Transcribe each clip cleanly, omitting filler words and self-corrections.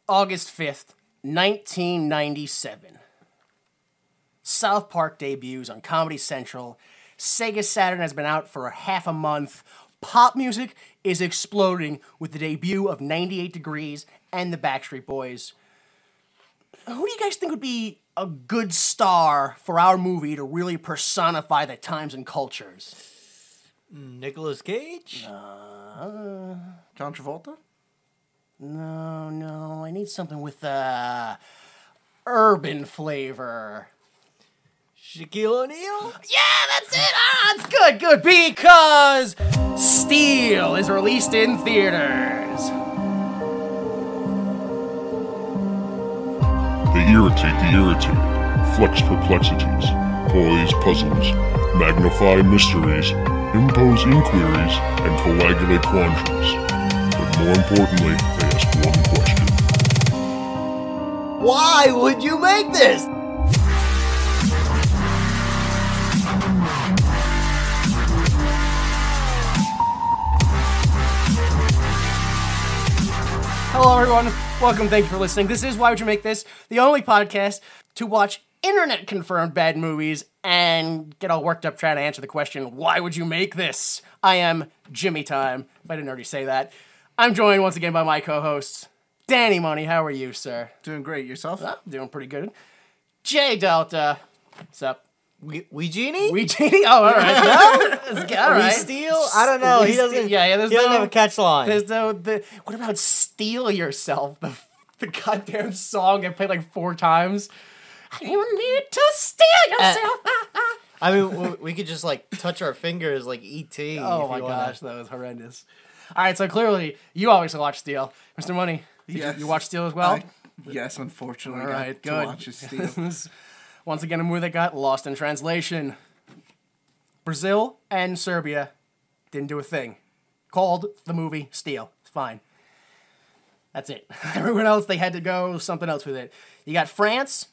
August 5th, 1997. South Park debuts on Comedy Central. Sega Saturn has been out for half a month. Pop music is exploding with the debut of 98 Degrees and the Backstreet Boys. Who do you guys think would be a good star for our movie to really personify the times and cultures? Nicolas Cage? John Travolta? No. I need something with urban flavor. Shaquille O'Neal? Yeah, that's it! It's good, because Steel is released in theaters. They irritate the irritated, flex perplexities, poise puzzles, magnify mysteries, impose inquiries, and coagulate quandaries. But more importantly, they ask one question. Why would you make this? Hello, everyone. Welcome. Thank you for listening. This is Why Would You Make This? The only podcast to watch internet-confirmed bad movies and get all worked up trying to answer the question, why would you make this? I am Jimmy Time, if I didn't already say that. I'm joined once again by my co-hosts. Danny Money, how are you, sir? Doing great. Yourself? Doing pretty good. Jay Delta, what's up? We Genie? We Genie? Oh, all right. No? All right. We Steal? I don't know. He doesn't. Yeah. He doesn't have a catch line. There's no. What about Steal Yourself? The goddamn song I played like 4 times. You need to steal yourself. I mean, we could just like touch our fingers like E.T. Oh my gosh, that was horrendous. All right, so clearly you obviously watch Steel, Mr. Money. Yes. You watch Steel as well. Yes, unfortunately. All right, I got good. to watch Steel. Once again, a movie that got lost in translation. Brazil and Serbia didn't do a thing. Called the movie Steel. It's fine. That's it. Everyone else, they had to go something else with it. You got France,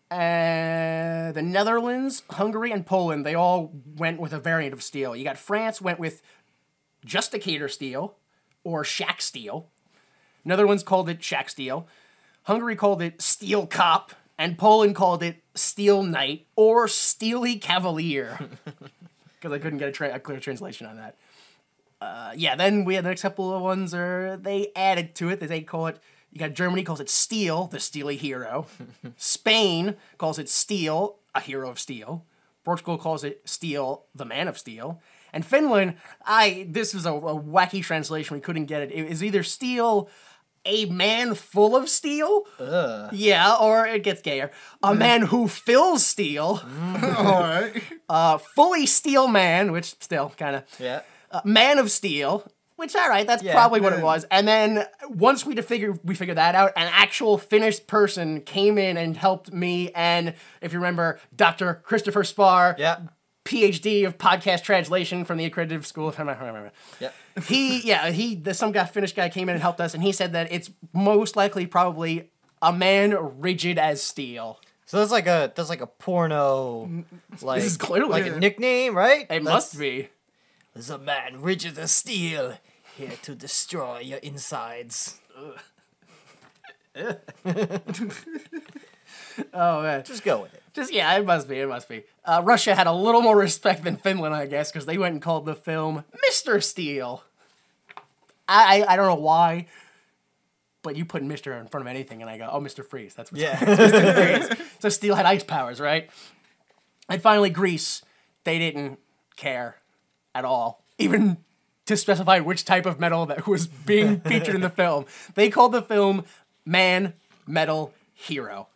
the Netherlands, Hungary, and Poland. They all went with a variant of Steel. You got France went with Justicator Steel, or Shack Steel. Netherlands called it Shack Steel. Hungary called it Steel Cop. And Poland called it Steel Knight or Steely Cavalier. Because I couldn't get a clear translation on that. Then we had the next couple of ones they added to it. They call it, you got Germany calls it Steel, the Steely Hero. Spain calls it Steel, a hero of steel. Portugal calls it Steel, the man of steel. And Finland, this was a wacky translation. We couldn't get it. It was either Steel, a man full of steel? Yeah, or it gets gayer. A man who fills steel. All right. Fully steel man, which still kind of. Yeah. Man of Steel, which, all right, that's probably what it was. And then once we figured that out, an actual Finnish person came in and helped me. And if you remember, Dr. Christopher Spar. Yeah. PhD of podcast translation from the accredited school. Yeah. Some Finnish guy came in and helped us, and he said that it's most likely probably a man rigid as steel. So that's like a porno, like, This is clearly like a nickname, right? It must be. There's a man rigid as steel here to destroy your insides. Oh man, Just go with it. It must be. Russia had a little more respect than Finland, I guess, because they went and called the film Mr. Steel. I don't know why, but you put Mr. in front of anything, and I go, oh, Mr. Freeze. That's what Mr. Freeze. So Steel had ice powers, right? And finally, Greece, they didn't care at all, even to specify which type of metal that was being featured in the film. They called the film Man, Metal, Hero.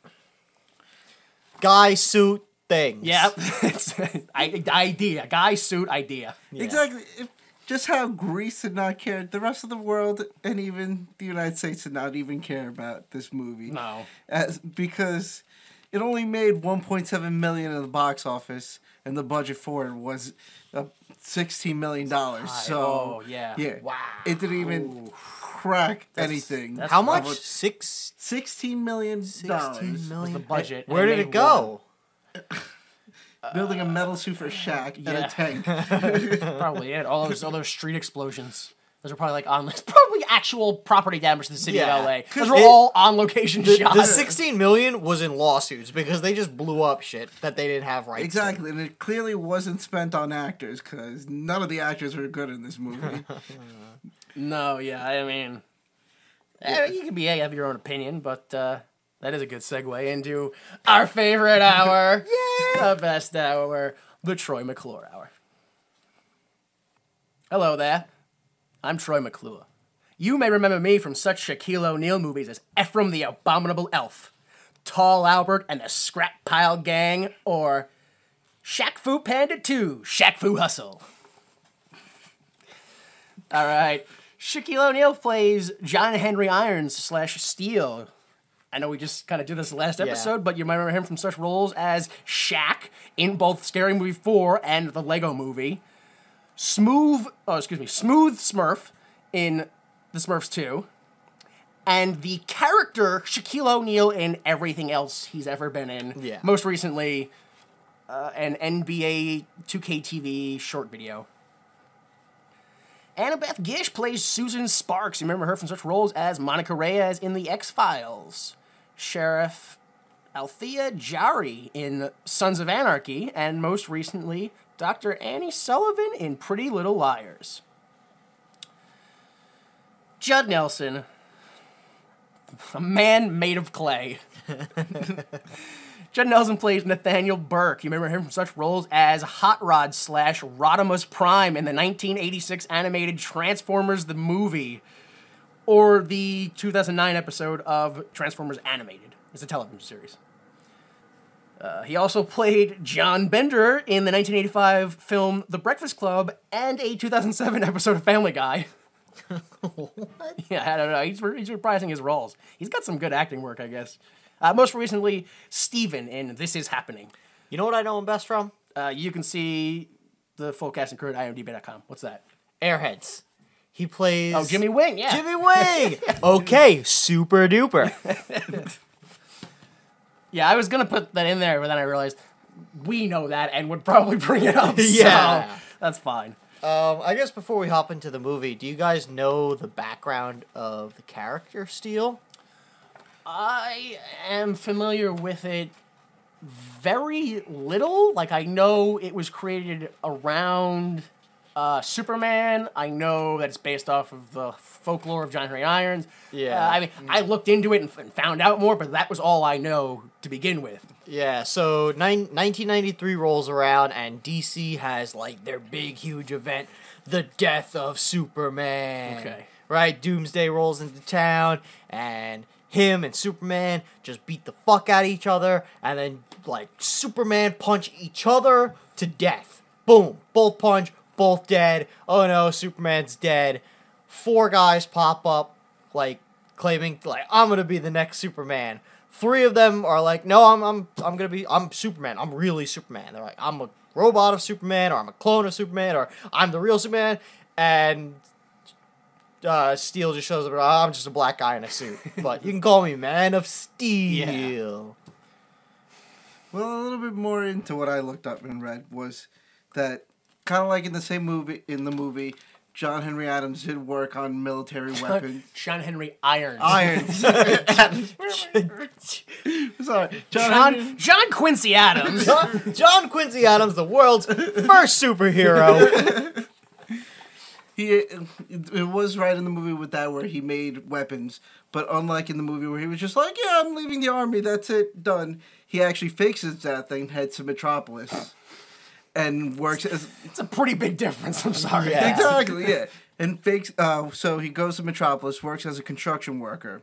Guy suit things. Yep. It's idea. Guy suit idea. Yeah. Exactly. Just how Greece did not care, the rest of the world and even the United States did not even care about this movie. No. Because it only made $1.7 million in the box office, and the budget for it was $16 million. So, yeah. Wow. It didn't even crack anything. How much? $16 million. $16 million. Was the budget. Where did it go? Building a metal suit for Shaq and a tank. Probably it. All those street explosions. Those are probably like it's probably actual property damage to the city Yeah. of LA. Those are all on location shots. The 16 million was in lawsuits because they just blew up shit that they didn't have rights Exactly, and it clearly wasn't spent on actors because none of the actors were good in this movie. No, yeah, I mean, you can have your own opinion, but that is a good segue into our favorite hour, the best hour, the Troy McClure Hour. Hello there, I'm Troy McClure. You may remember me from such Shaquille O'Neal movies as Ephraim the Abominable Elf, Tall Albert and the Scrap Pile Gang, or Shaq Fu Panda 2, Shaq Fu Hustle. All right. Shaquille O'Neal plays John Henry Irons / Steel. I know we just kind of did this last episode, but you might remember him from such roles as Shaq in both Scary Movie 4 and the Lego Movie. Smooth Smurf in The Smurfs 2. And the character Shaquille O'Neal in everything else he's ever been in. Yeah. Most recently, an NBA 2K TV short video. Annabeth Gish plays Susan Sparks. You remember her from such roles as Monica Reyes in The X-Files, Sheriff Althea Jari in Sons of Anarchy, and most recently, Dr. Annie Sullivan in Pretty Little Liars. Judd Nelson, a man made of clay. Judd Nelson plays Nathaniel Burke. You remember him from such roles as Hot Rod / Rodimus Prime in the 1986 animated Transformers the Movie, or the 2009 episode of Transformers Animated. It's a television series. He also played John Bender in the 1985 film The Breakfast Club and a 2007 episode of Family Guy. What? Yeah, I don't know. He's reprising his roles. He's got some good acting work, I guess. Most recently, Steven in This Is Happening. You know what I know him best from? You can see the full cast and crew at imdb.com. What's that? Airheads. He plays... Oh, Jimmy Wing, yeah. Jimmy Wing! Okay, super duper. Yeah, I was going to put that in there, but then I realized we know that and would probably bring it up. Yeah. So that's fine. I guess before we hop into the movie, do you guys know the background of the character Steel? I am familiar with it very little. Like, I know it was created around Superman. I know that it's based off of the folklore of John Henry Irons. Yeah. I mean, I looked into it and found out more, but that was all I know to begin with. Yeah, so 1993 rolls around, and DC has, like, their big, huge event, the death of Superman. Okay. Right? Doomsday rolls into town, and him and Superman just beat the fuck out of each other, and then, like, Superman punch each other to death. Boom. Both punch, both dead. Oh no, Superman's dead. 4 guys pop up, like, claiming, like, I'm gonna be the next Superman. 3 of them are like, no, I'm Superman. I'm really Superman. They're like, I'm a robot of Superman, or I'm a clone of Superman, or I'm the real Superman. And Steel just shows up. I'm just a black guy in a suit, but you can call me Man of Steel. Yeah. Well, a little bit more into what I looked up and read was that kind of like in the movie, John Henry Adams did work on military weapons. John Henry Irons. Sorry, John Quincy Adams. John Quincy Adams, the world's first superhero. It was right in the movie with that where he made weapons, but unlike in the movie where he was just like, yeah, I'm leaving the army, that's it, done. He actually fixes that thing, heads to Metropolis, and works as... It's a pretty big difference, I'm sorry. Yeah. Exactly, yeah. And so he goes to Metropolis, works as a construction worker,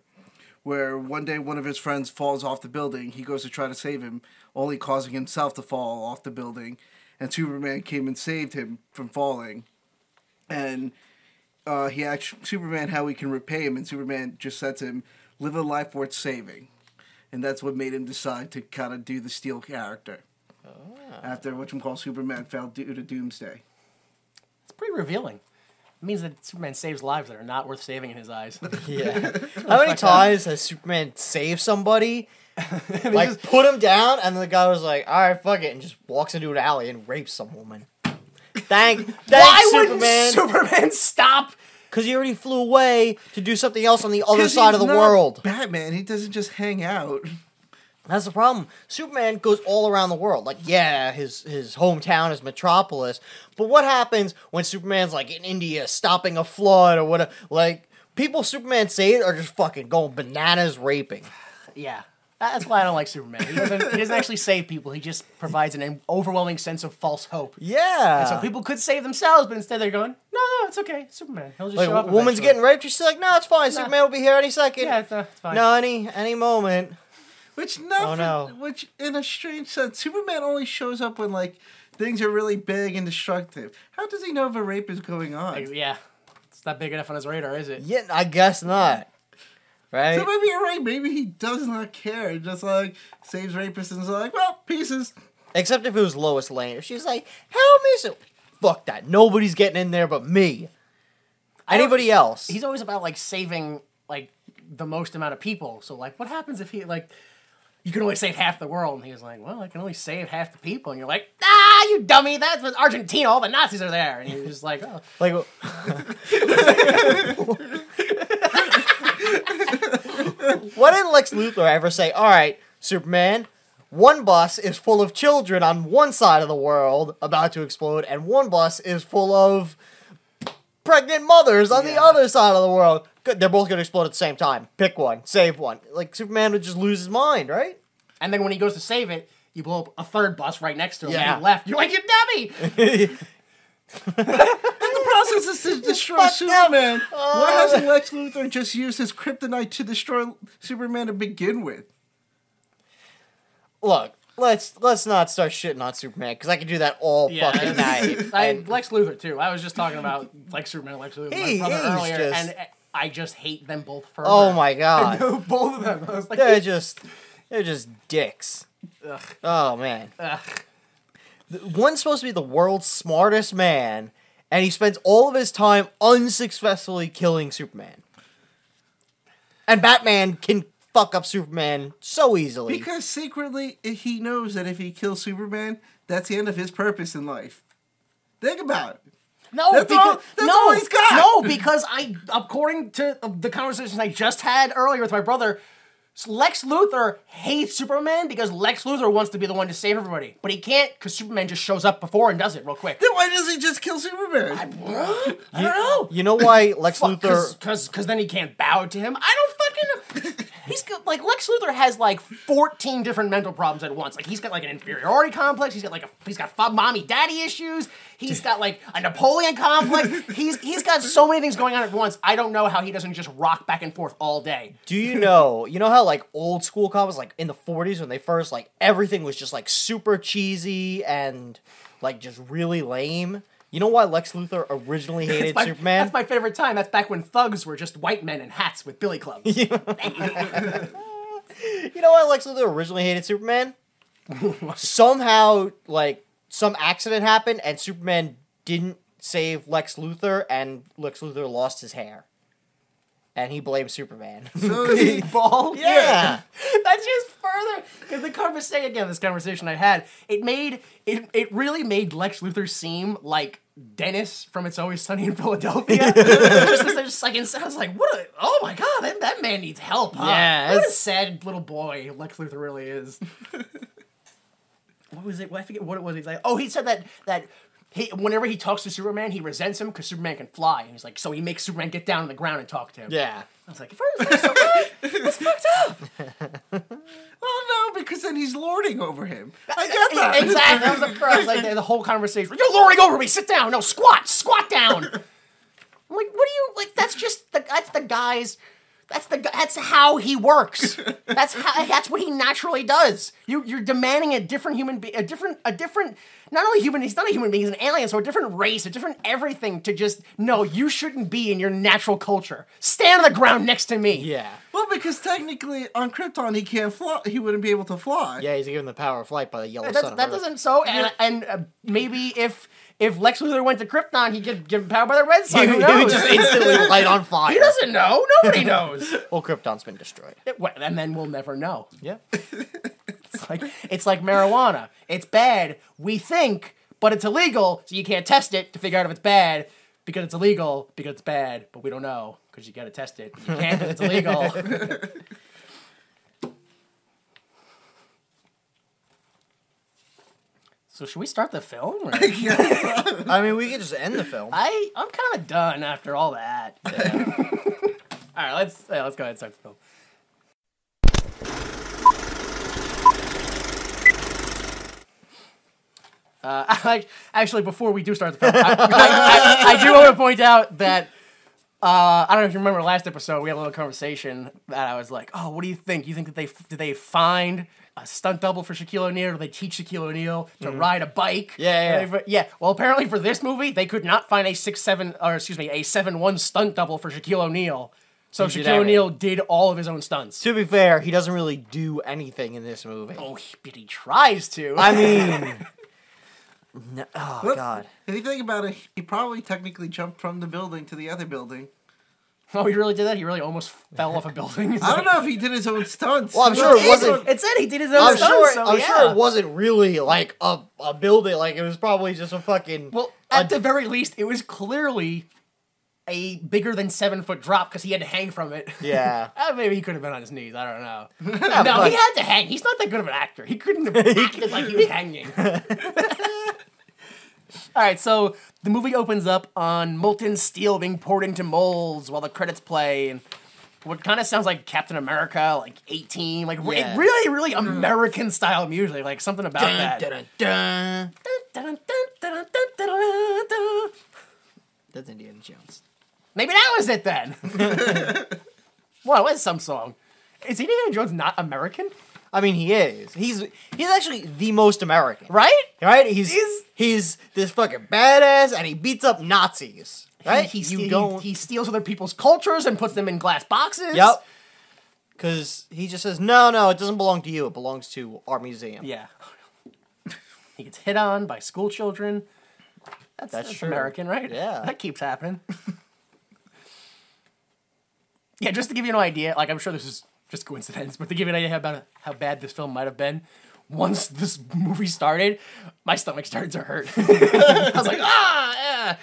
where one day one of his friends falls off the building. He goes to try to save him, only causing himself to fall off the building, and Superman came and saved him from falling. And Superman, how he can repay him, and Superman just said to him, live a life worth saving. And that's what made him decide to kind of do the Steel character. Oh. After Superman fell due to Doomsday. It's pretty revealing. It means that Superman saves lives that are not worth saving in his eyes. Yeah. How many times has Superman saved somebody, like put him down, and the guy was like, all right, fuck it, and just walks into an alley and rapes some woman? Thanks, Why Superman. wouldn't Superman stop Because he already flew away to do something else on the other side of the he's not world. Batman, he doesn't just hang out. That's the problem. Superman goes all around the world. Like, yeah, his hometown is Metropolis. But what happens when Superman's, like, in India stopping a flood or whatever? Like, people Superman saved are just fucking going bananas raping. Yeah. That's why I don't like Superman. He doesn't actually save people. He just provides an overwhelming sense of false hope. Yeah. And so people could save themselves, but instead they're going, no, it's okay. Superman. He'll just Like, show up woman's eventually. getting raped. She's like, no, it's fine. Superman will be here any second. Yeah, it's fine. No, any moment. Which in a strange sense, Superman only shows up when like things are really big and destructive. How does he know if a rape is going on? Yeah. It's not big enough on his radar, is it? Yeah, I guess not. Right? So maybe you're right. Maybe he does not care. Just like saves rapists and is like, well, pieces. Except if it was Lois Lane. If she's like, help me. So, fuck that. Nobody's getting in there but me. Anybody else. He's always about, like, saving, like, the most amount of people. So, like, what happens if he, like, you can only save half the world? And he's like, well, I can only save half the people. And you're like, you dummy. That's with Argentina. All the Nazis are there. And you're just like, oh. Like, what did Lex Luthor ever say? All right, Superman, one bus is full of children on one side of the world about to explode, and one bus is full of pregnant mothers on the other side of the world. Good, they're both going to explode at the same time. Pick one. Save one. Like, Superman would just lose his mind, right? And then when he goes to save it, you blow up a third bus right next to him. Yeah. And he left. You're like, you dummy! The process is to destroy Superman. Why hasn't Lex Luthor just used his kryptonite to destroy Superman to begin with? Look, let's not start shitting on Superman, because I can do that all fucking night. Lex Luthor, too. I was just talking about, like, Superman and Lex Luthor my brother earlier, and I just hate them both further. Oh my god. Both of them. I was like, They're just dicks. Ugh. Oh man. Ugh. One's supposed to be the world's smartest man, and he spends all of his time unsuccessfully killing Superman. And Batman can fuck up Superman so easily. Because secretly, he knows that if he kills Superman, that's the end of his purpose in life. Think about it. No, That's all he's got. No, because according to the conversation I just had earlier with my brother, Lex Luthor hates Superman because Lex Luthor wants to be the one to save everybody. But he can't because Superman just shows up before and does it real quick. Then why does he just kill Superman? I don't know. You know why Lex Luthor... Because then he can't bow to him. I don't fucking know. He's got, like, Lex Luthor has, like, 14 different mental problems at once. Like, he's got, like, an inferiority complex. He's got mommy-daddy issues. He's got, like, a Napoleon complex. He's got so many things going on at once. I don't know how he doesn't just rock back and forth all day. Do you know how, like, old school comics, like, in the 40s when they first, like, everything was just, like, super cheesy and, like, just really lame? You know why Lex Luthor originally hated Superman? That's my favorite time. That's back when thugs were just white men in hats with billy clubs. You know why Lex Luthor originally hated Superman? Somehow, like, some accident happened and Superman didn't save Lex Luthor and Lex Luthor lost his hair. And he blamed Superman. So he bald? Yeah. That's just further, because this conversation I had, it really made Lex Luthor seem like Dennis from It's Always Sunny in Philadelphia. just like, I was like, oh my god, that man needs help, huh? Yeah, what a sad little boy Lex Luthor really is. What was it? I forget what it was. He's like, he said that whenever he talks to Superman, he resents him because Superman can fly. And he's like, so he makes Superman get down on the ground and talk to him. Yeah. I was like, that's so good. That's fucked up. Well, no, because then he's lording over him. I get that. Exactly. That was the first, like, the whole conversation. You're lording over me. Sit down. No, squat down. I'm like, what do you, like, that's the guy's, that's how he works. That's what he naturally does. You're demanding a different human being, a different, not only human, he's not a human being, he's an alien, so a different race, a different everything to just, no, you shouldn't be in your natural culture. Stand on the ground next to me. Yeah. Well, because technically on Krypton he can't fly. He wouldn't be able to fly. Yeah, he's given the power of flight by the yellow sun. That doesn't, so, and maybe if Lex Luthor went to Krypton, he'd get given power by the red sun. Who knows? He would just instantly light on fire. He doesn't know. Nobody knows. Well, Krypton's been destroyed. And then we'll never know. Yeah. It's like marijuana. It's bad, we think, but it's illegal, so you can't test it to figure out if it's bad. because it's illegal, because it's bad, but we don't know, because you gotta test it. You can't because it's illegal. So should we start the film? Or? I mean, we could just end the film. I'm kind of done after all that. Yeah. All right, let's go ahead and start the film. Actually, before we do start the film, I do want to point out that I don't know if you remember last episode, we had a little conversation that I was like, "Oh, what do you think? You think that did they find a stunt double for Shaquille O'Neal? Or did they teach Shaquille O'Neal to ride a bike?" Yeah. Well, apparently for this movie, they could not find a 7'1" stunt double for Shaquille O'Neal. So Shaquille O'Neal did all of his own stunts. To be fair, he doesn't really do anything in this movie. Oh, but he tries to. I mean, God. If you think about it, he probably technically jumped from the building to the other building. Oh, he really did that? He really almost fell off a building? I don't know if he did his own stunts. Well, I'm sure it wasn't. It said he did his own stunts. I'm sure it wasn't really like a building. Like, it was probably just a fucking. Well, at the very least, it was clearly a bigger than 7 foot drop because he had to hang from it. Yeah. Maybe he could have been on his knees. I don't know. No, he had to hang. He's not that good of an actor. He couldn't have acted like he was hanging. All right, so the movie opens up on molten steel being poured into molds while the credits play, and what kind of sounds like Captain America, like 18, like really, really American style music, like something about that. That's Indiana Jones. Maybe that was it then. What was some song? Is Indiana Jones not American? I mean, he is. He's actually the most American. Right? Right? He's this fucking badass, and he beats up Nazis. Right? He steals other people's cultures and puts them in glass boxes. Yep. Because he just says, no, it doesn't belong to you. It belongs to our museum. Yeah. He gets hit on by school children. That's true. American, right? Yeah. That keeps happening. Yeah, just to give you an idea, like, I'm sure this is just coincidence, but to give you an idea about how bad this film might have been, once this movie started, my stomach started to hurt. I was like, yeah.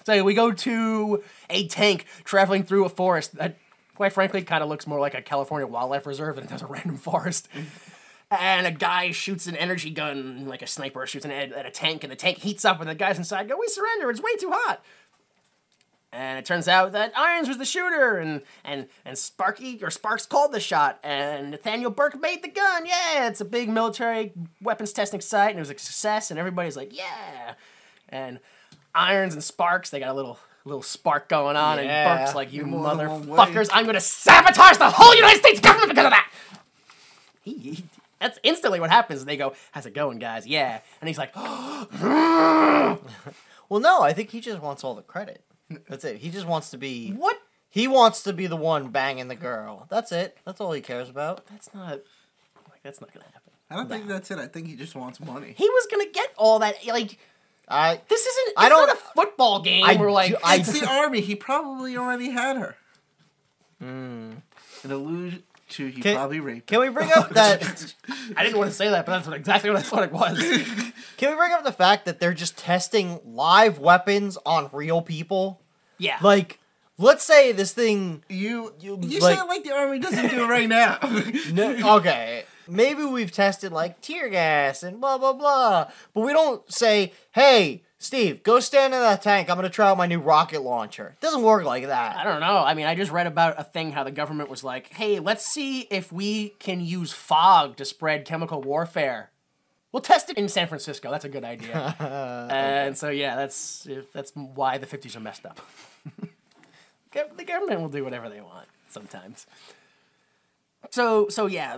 So we go to a tank traveling through a forest that, quite frankly, kind of looks more like a California wildlife reserve than it does a random forest. And a guy shoots an energy gun, like a sniper shoots at a tank, and the tank heats up, and the guys inside go, "We surrender, it's way too hot." And it turns out that Irons was the shooter, and Sparks called the shot, and Nathaniel Burke made the gun. Yeah, it's a big military weapons testing site, and it was a success, and everybody's like, yeah. And Irons and Sparks, they got a little spark going on, and Burke's like, "You motherfuckers, I'm going to sabotage the whole United States government because of that!" That's instantly what happens. And they go, "How's it going, guys?" "Yeah." And he's like, Well, no, I think he just wants all the credit. That's it. He just wants to be... What? He wants to be the one banging the girl. That's it. That's all he cares about. That's not gonna happen. I don't think that's it. I think he just wants money. He was gonna get all that, like... This isn't... It's I don't... not a football game where, like... It's the army. He probably already had her. It alludes to he probably raped her. Can we bring up that... I didn't want to say that, but that's exactly what I thought it was. Can we bring up the fact that they're just testing live weapons on real people? Yeah. Like, let's say this thing... You like, say it like the army doesn't do it right now. No, okay. Maybe we've tested, like, tear gas and blah, blah, blah. But we don't say, "Hey, Steve, go stand in that tank. I'm going to try out my new rocket launcher." It doesn't work like that. I don't know. I mean, I just read about a thing how the government was like, "Hey, let's see if we can use fog to spread chemical warfare. We'll test it in San Francisco." That's a good idea. And so, yeah, that's why the 50s are messed up. The government will do whatever they want sometimes. So yeah,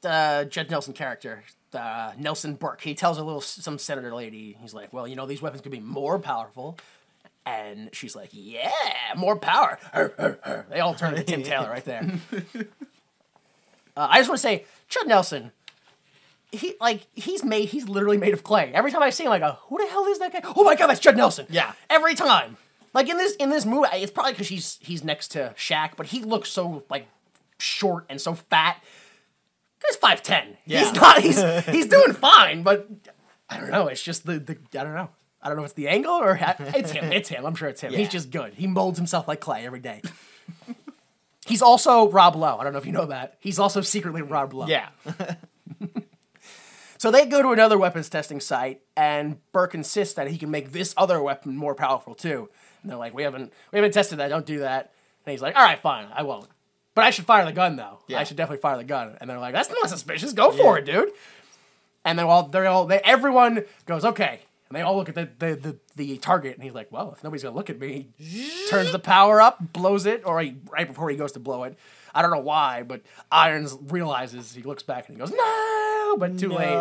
Judd Nelson character, Nelson Burke, he tells some senator lady, he's like, "Well, these weapons could be more powerful." And she's like, "Yeah, more power." They all turn to Tim Taylor right there. I just want to say, Judd Nelson, he's literally made of clay. Every time I see him, I go, "Who the hell is that guy? Oh my God, that's Judd Nelson." Yeah. Every time. Like in this movie, it's probably because he's next to Shaq, but he looks so like short and so fat. He's 5'10". Yeah. He's doing fine, but I don't know. It's just I don't know. I don't know if it's the angle or it's him. It's him. I'm sure it's him. Yeah. He's just good. He molds himself like clay every day. He's also Rob Lowe. I don't know if you know that. He's also secretly Rob Lowe. Yeah. So they go to another weapons testing site, and Burke insists that he can make this other weapon more powerful too. And they're like, we haven't tested that. Don't do that. And he's like, all right, fine, I won't. But I should fire the gun though. Yeah. I should definitely fire the gun. And they're like, that's not suspicious. Go for it, dude. And then everyone goes, okay. And they all look at the target, and he's like, well, if nobody's gonna look at me, he turns the power up, blows it, or right before he goes to blow it. I don't know why, but Irons realizes, he looks back and he goes, no, but too late.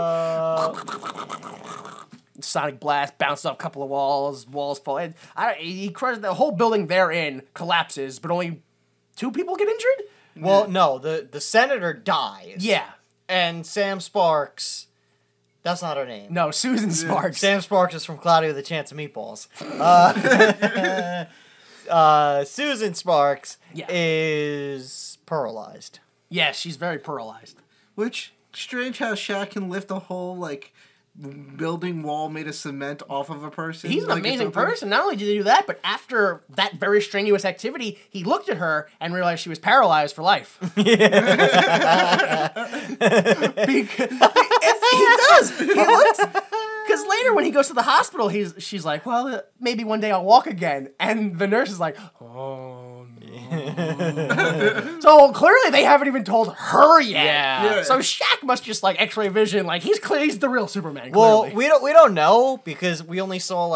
Sonic blast, bounces off a couple of walls fall in. He crushes the whole building they're in, collapses, but only 2 people get injured? Well, no, the senator dies. Yeah. And Sam Sparks, that's not her name. No, Susan Sparks. Sam Sparks is from Cloudy with a Chance of Meatballs. Susan Sparks is paralyzed. Yeah, she's very paralyzed. Which, strange how Shaq can lift a whole, building wall made of cement off of a person. He's an amazing person. Not only did he do that, but after that very strenuous activity, he looked at her and realized she was paralyzed for life. He does. He looks... Because later when he goes to the hospital, she's like, well, maybe one day I'll walk again. And the nurse is like, oh, no. So clearly they haven't even told her yet. Yeah. So Shaq must just X-ray vision. He's the real Superman. Well, Clearly. we don't know because we only saw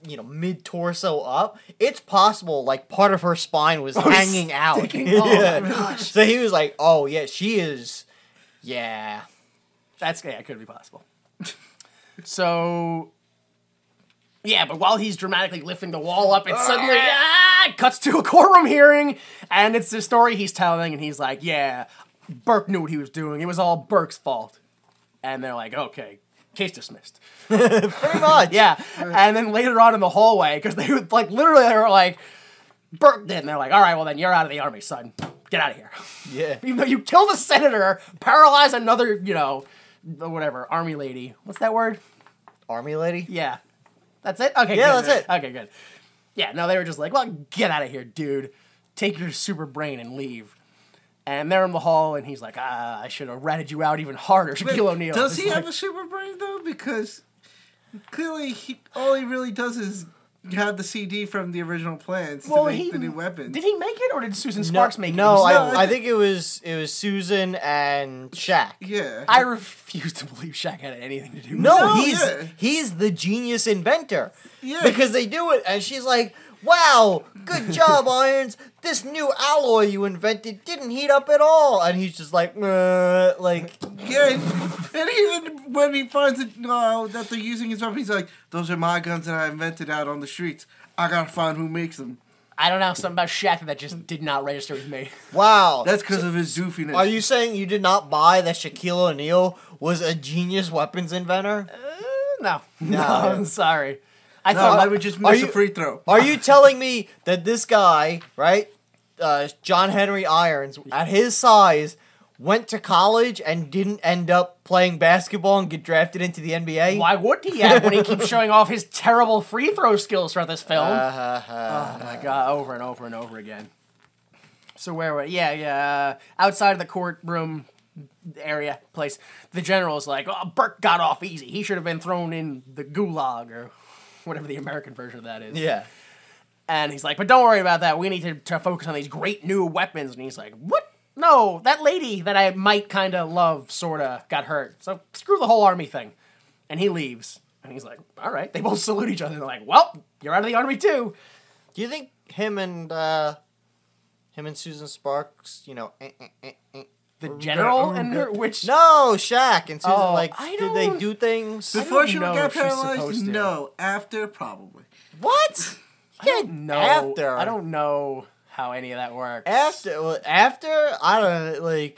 mid torso up. It's possible part of her spine was hanging out. Oh my gosh. So he was like, "Oh yeah, she is." Yeah. It could be possible. So, yeah, but while he's dramatically lifting the wall up, it suddenly cuts to a courtroom hearing, and it's the story he's telling, and he's like, yeah, Burke knew what he was doing. It was all Burke's fault. And they're like, okay, case dismissed. Pretty much. Yeah. And then later on in the hallway, because they were literally, they were like, Burke did, and they're like, all right, well then you're out of the army, son. Get out of here. Yeah. Even though you killed a senator, paralyzed another, whatever, army lady. What's that word? Army lady? Yeah. That's it? Okay, Yeah, good. that's it. Okay, good. Yeah, no, they were just like, well, get out of here, dude. Take your super brain and leave. And they're in the hall, and he's like, I should have ratted you out even harder, Shaquille O'Neal. Does he have a super brain, though? Because clearly all he really does is have the CD from the original plans to make the new weapons. Did he make it, or did Susan Sparks make it? No, I think it was Susan and Shaq. Yeah. I refuse to believe Shaq had anything to do with No, it. he's the genius inventor. Yeah. Because they do it, and she's like, wow, good job, Irons. This new alloy you invented didn't heat up at all. And he's just like, Yeah, and even when he finds that they're using his weapon, he's like, those are my guns that I invented out on the streets. I gotta find who makes them. I don't know, something about Shaq that just did not register with me. wow. That's because of his doofiness. Are you saying you did not buy that Shaquille O'Neal was a genius weapons inventor? No, I'm sorry. I No, thought I would just miss a free throw. Are you telling me that this guy, right, John Henry Irons, at his size, went to college and didn't end up playing basketball and get drafted into the NBA? Why would he have when he keeps showing off his terrible free throw skills throughout this film? Oh my god, over and over and over again. So where were outside of the courtroom place, the general's like, oh, Burke got off easy. He should have been thrown in the gulag or whatever the American version of that is. Yeah. And he's like, but don't worry about that. We need to focus on these great new weapons. And he's like, what? No, that lady that I might kind of love, sort of, got hurt. So screw the whole army thing. And he leaves. And he's like, all right. They both salute each other. They're like, well, you're out of the army too. Do you think him and Susan Sparks, The general and her, which... No, Shaq and Susan, I did they do things? Before she know would get if she's supposed paralyzed? to. No. After, probably. What? I don't know. After. I don't know how any of that works. After, I don't know,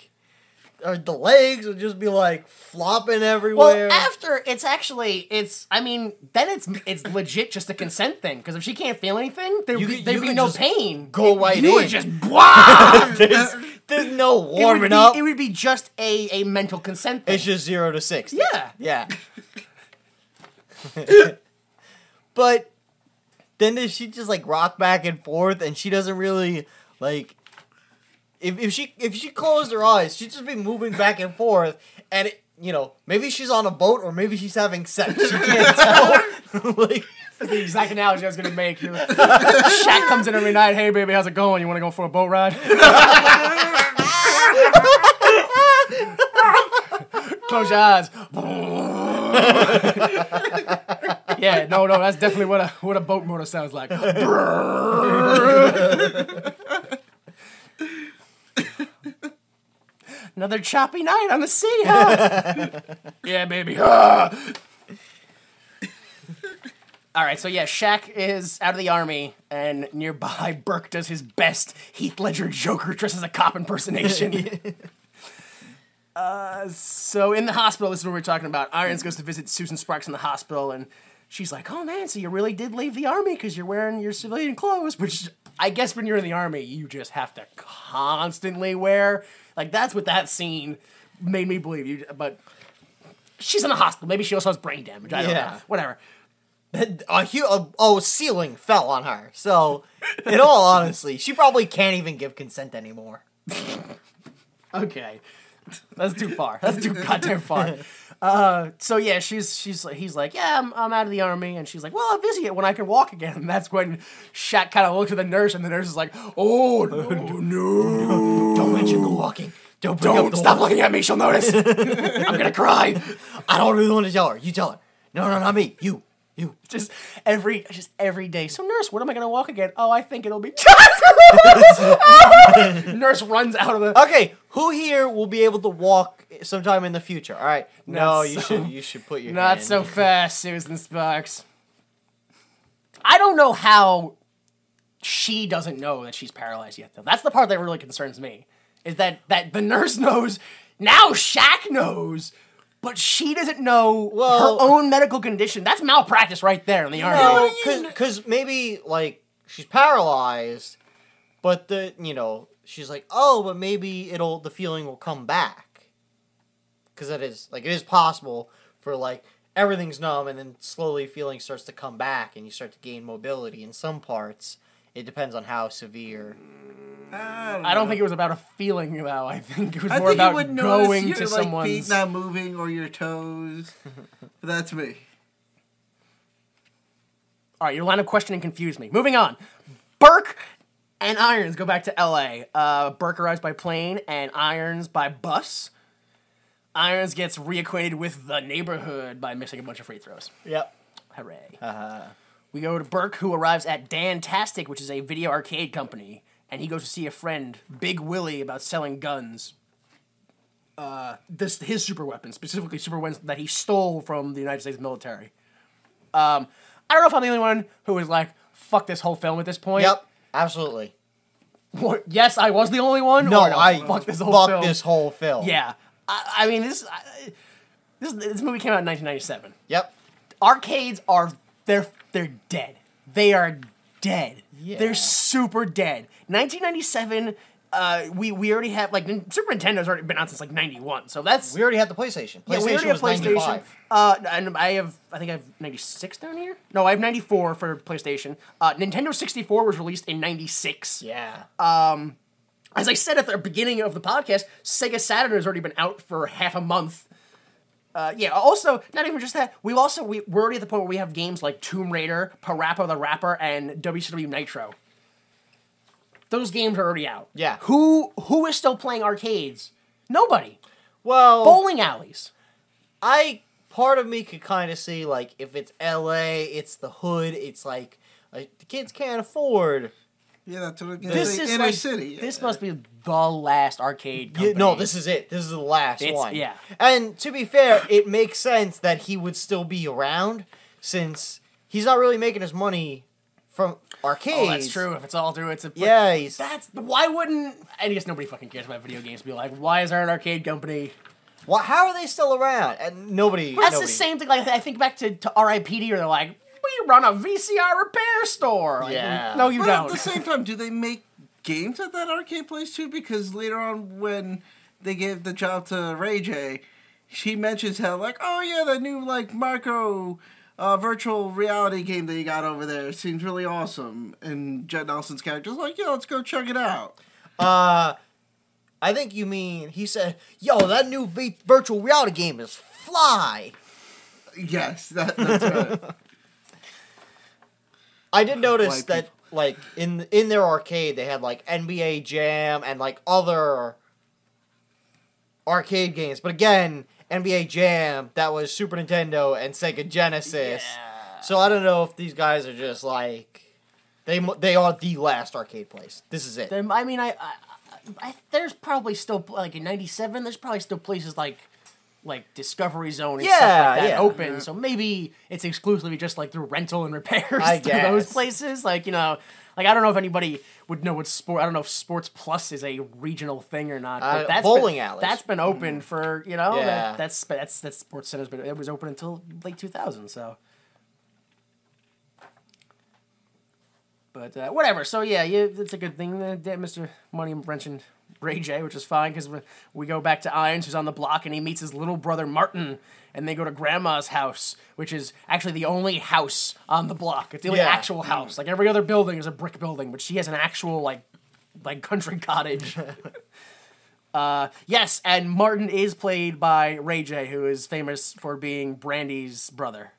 or the legs would just be flopping everywhere. Well, after then it's legit just a consent thing. Because if she can't feel anything, there'd be could no just pain. go right you would in. just blah. There's no warming up. It would be just a mental consent thing. It's just 0 to 60. Yeah. Yeah. But then does she just like rock back and forth, and she doesn't really like. If she closed her eyes, she'd just be moving back and forth, and maybe she's on a boat or maybe she's having sex. She can't tell. Like, that's the exact analogy I was gonna make. Shaq comes in every night. Hey, baby, how's it going? You want to go for a boat ride? Close your eyes. Yeah, no, that's definitely what a boat motor sounds like. Another choppy night on the sea, huh? Yeah, baby. All right, so yeah, Shaq is out of the army, and nearby, Burke does his best Heath Ledger Joker dressed as a cop impersonation. So in the hospital, this is what we're talking about. Irons goes to visit Susan Sparks in the hospital, and she's like, oh man, so you really did leave the army because you're wearing your civilian clothes, which I guess when you're in the army, you just have to constantly wear. Like, that's what that scene made me believe. But she's in the hospital. Maybe she also has brain damage. I don't know. Whatever. A ceiling fell on her. So, in all honesty, she probably can't even give consent anymore. Okay. That's too far. That's too goddamn far. So yeah, he's like, yeah, I'm out of the army, and she's like, well, I'll visit it when I can walk again. And that's when Shaq kind of looks at the nurse, and the nurse is like, oh no, don't mention the walking. Don't stop looking at me. She'll notice. I'm gonna cry. I don't really want to tell her. You tell her. No, not me. You. Just every day. So nurse, when am I gonna walk again? Oh, I think it'll be. Nurse runs out of the. Okay, who here will be able to walk sometime in the future? All right. No, you should put your. Not hand. so fast, Susan Sparks. I don't know how she doesn't know that she's paralyzed yet, though. That's the part that really concerns me. Is that the nurse knows now? Shaq knows. But she doesn't know her own medical condition. That's malpractice right there in the army. No, because maybe, like, she's paralyzed, but she's like, oh, but maybe the feeling will come back. Because it is possible for, like, everything's numb and then slowly feeling starts to come back and you start to gain mobility in some parts. It depends on how severe. I don't think it was about a feeling, though. I think it was more about going to someone's... feet not moving or your toes. But that's me. All right, your line of questioning confused me. Moving on. Burke and Irons go back to L.A. Burke arrives by plane and Irons by bus. Irons gets reacquainted with the neighborhood by missing a bunch of free throws. Yep. Hooray. We go to Burke, who arrives at Dantastic, which is a video arcade company. And he goes to see a friend, Big Willie, about selling guns. His super weapons, specifically super weapons that he stole from the United States military. I don't know if I'm the only one who was like, fuck this whole film at this point. Yep, absolutely. What, yes, I was the only one? No, fuck this whole film. film. Yeah. I mean, this movie came out in 1997. Yep. Arcades are, they're dead. They are dead. Yeah. They're super dead. 1997, we already have, like, Super Nintendo's already been out since, like, 91, so that's... We already had the PlayStation. Yeah, we already have PlayStation. And I think I have 96 down here? No, I have 94 for PlayStation. Nintendo 64 was released in 96. Yeah. As I said at the beginning of the podcast, Sega Saturn has already been out for half a month. Also, not even just that, we're already at the point where we have games like Tomb Raider, Parappa the Rapper, and WCW Nitro. Those games are already out. Yeah. Who is still playing arcades? Nobody. Well... Bowling alleys. Part of me could kind of see, like, if it's LA, it's the hood, it's like the kids can't afford... Yeah, that's what it This is inner city. This must be the last arcade company. Yeah, no, this is it. This is the last one. Yeah. And to be fair, it makes sense that he would still be around since he's not really making his money from arcades. Oh, that's true. If it's all through, it's a... Yeah, why wouldn't... I guess nobody fucking cares about video games. Be like, why is there an arcade company... How are they still around? And nobody... That's the same thing, like, I think back to RIPD, where they're like, we run a VCR repair store. Like, yeah. No, you don't. At the same time, do they make games at that arcade place too? Because later on, when they gave the job to Ray J, she mentions how, like, oh yeah, the new, like, Marco virtual reality game that you got over there seems really awesome. And Jet Nelson's character's like, yeah, let's go check it out. I think you mean, he said, yo, that new virtual reality game is fly. Yes, that's right. I did notice that, like, in their arcade, they had, like, NBA Jam and, like, other arcade games. But again, NBA Jam, that was Super Nintendo and Sega Genesis. Yeah. So I don't know if these guys are just, like, they are the last arcade place. This is it. I mean, there's probably still, like, in 97, there's probably still places like Discovery Zone and stuff like that open. So maybe it's exclusively just like through rental and repairs through those places. Like, you know, like I don't know if anybody would know what I don't know if Sports Plus is a regional thing or not. But that's bowling alleys. That's been open for, you know, that's Sports Center's been, it was open until late 2000. So, but whatever. So yeah, it's a good thing that Mr. Money mentioned Ray J, which is fine because we go back to Irons, who's on the block, and he meets his little brother Martin, and they go to Grandma's house, which is actually the only house on the block. It's the only actual house. Like every other building is a brick building, but she has an actual like country cottage. Yes, and Martin is played by Ray J, who is famous for being Brandy's brother.